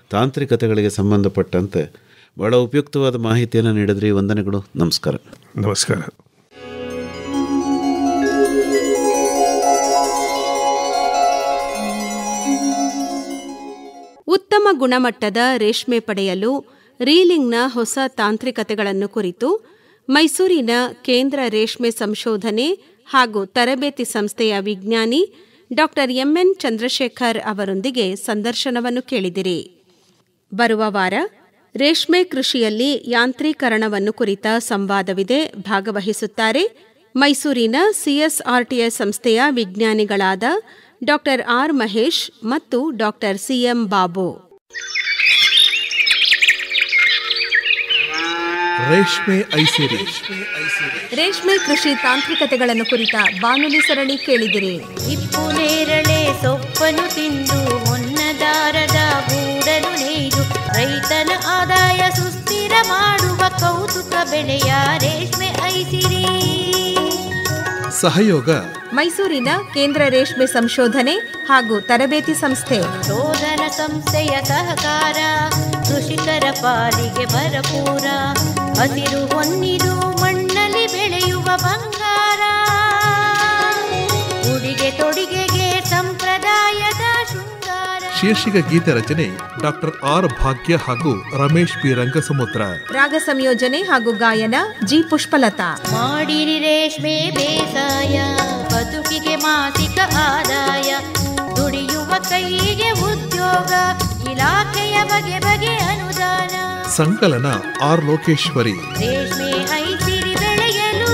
ತಾಂತ್ರಿಕತೆಗಳಿಗೆ ಸಂಬಂಧಪಟ್ಟಂತೆ ಬಹಳ ಉಪಯುಕ್ತವಾದ ಮಾಹಿತಿಯನ್ನು ನೀಡಿದ್ರಿ. ವಂದನೆಗಳು. ನಮಸ್ಕಾರ. ನಮಸ್ಕಾರ. ಉತ್ತಮ ಗುಣಮಟ್ಟದ ರೇಷ್ಮೆ ಪಡೆಯಲು ರೀಲಿಂಗ್ನ ಹೊಸ ತಾಂತ್ರಿಕತೆಗಳನ್ನು ಕುರಿತು ಮೈಸೂರಿನ ಕೇಂದ್ರ ರೇಷ್ಮೆ ಸಂಶೋಧನೆ ಹಾಗೂ ತರಬೇತಿ ಸಂಸ್ಥೆಯ ವಿಜ್ಞಾನಿ ಡಾಕ್ಟರ್ ಎಂಎನ್ ಚಂದ್ರಶೇಖರ್ ಅವರೊಂದಿಗೆ ಸಂದರ್ಶನವನ್ನು ಕೇಳಿದಿರಿ. ಬರುವ ವಾರ ರೇಷ್ಮೆ ಕೃಷಿಯಲ್ಲಿ ಯಾಂತ್ರೀಕರಣವನ್ನು ಕುರಿತ ಸಂವಾದವಿದೆ. ಭಾಗವಹಿಸುತ್ತಾರೆ ಮೈಸೂರಿನ ಸಿಎಸ್ಆರ್ಟಿಎಸ್ ಸಂಸ್ಥೆಯ ವಿಜ್ಞಾನಿಗಳಾದ ಡಾಕ್ಟರ್ ಆರ್ ಮಹೇಶ್ ಮತ್ತು ಡಾಕ್ಟರ್ ಸಿಎಂ ಬಾಬು. ರೇಷ್ಮೆ ಐಸಿರಿ ರೇಷ್ಮೆ ಕೃಷಿ ತಾಂತ್ರಿಕತೆಗಳನ್ನು ಕುರಿತ ಬಾನುಲಿ ಸರಣಿ ಕೇಳಿದಿರಿ. ಇಪ್ಪು ನೇರಳೆ ಸೊಪ್ಪನ್ನು ತಿಂದು ಹೊನ್ನದಾರದ ಗೂಡನ್ನು ನೇಯ್ದು ರೈತನ ಆದಾಯ ಸುಸ್ಥಿರ ಮಾಡುವ ಕೌತುಕ ಬೆಳೆಯ ರೇಷ್ಮೆ ಐಸಿರಿ. ಸಹಯೋಗ ಮೈಸೂರಿನ ಕೇಂದ್ರ ರೇಷ್ಮೆ ಸಂಶೋಧನೆ ಹಾಗೂ ತರಬೇತಿ ಸಂಸ್ಥೆ. ಶೋಧನ ಸಂಸ್ಥೆಯ ಸಹಕಾರ ಕೃಷಿಕರ ಪಾಲಿಗೆ ಭರಪೂರ. ಹಸಿರು ಹೊನ್ನಿದು ಮಣ್ಣಲ್ಲಿ ಬೆಳೆಯುವ ಬಂಗಾರ. ಉಡಿಗೆ ತೊಡಿಗೆಗೆ ಸಂಪ್ರದಾಯದ ಶೃಂಗಾರ. ಶೀರ್ಷಿಕ ಗೀತೆ ರಚನೆ ಡಾಕ್ಟರ್ ಆರ್ ಭಾಗ್ಯ ಹಾಗೂ ರಮೇಶ್ ಪಿ ರಂಗಸಮುದ್ರ. ರಾಗ ಸಂಯೋಜನೆ ಹಾಗೂ ಗಾಯನ ಜಿ ಪುಷ್ಪಲತಾ. ಮಾಡಿರಿ ರೇಷ್ಮೆ ಬೇಸಾಯ, ಬದುಕಿಗೆ ಮಾಸಿಕ ಆದಾಯ. ದುಡಿಯುವ ಕೈಗೆ ಉದ್ಯೋಗ, ಇಲಾಖೆಯ ಬಗೆ ಬಗೆ ಅನುದಾನ. ಸಂಕಲನ ಆರ್ ಲೋಕೇಶ್ವರಿ. ರೇಷ್ಮೆ ಐಸಿರಿ ಬೆಳೆಯಲು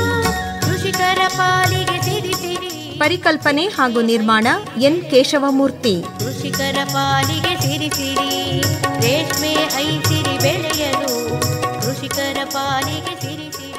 ಕೃಷಿಕರ ಪಾಲಿಗೆ ಸಿರಿ ಸಿರಿ. ಪರಿಕಲ್ಪನೆ ಹಾಗೂ ನಿರ್ಮಾಣ ಎನ್ ಕೇಶವಮೂರ್ತಿ. ಕೃಷಿಕರ ಪಾಲಿಗೆ ಸಿರಿ ಸಿರಿ. ರೇಷ್ಮೆ ಐಸಿರಿ ಬೆಳೆಯಲು ಕೃಷಿಕರ ಪಾಲಿಗೆ ಸಿರಿ ಸಿರಿ.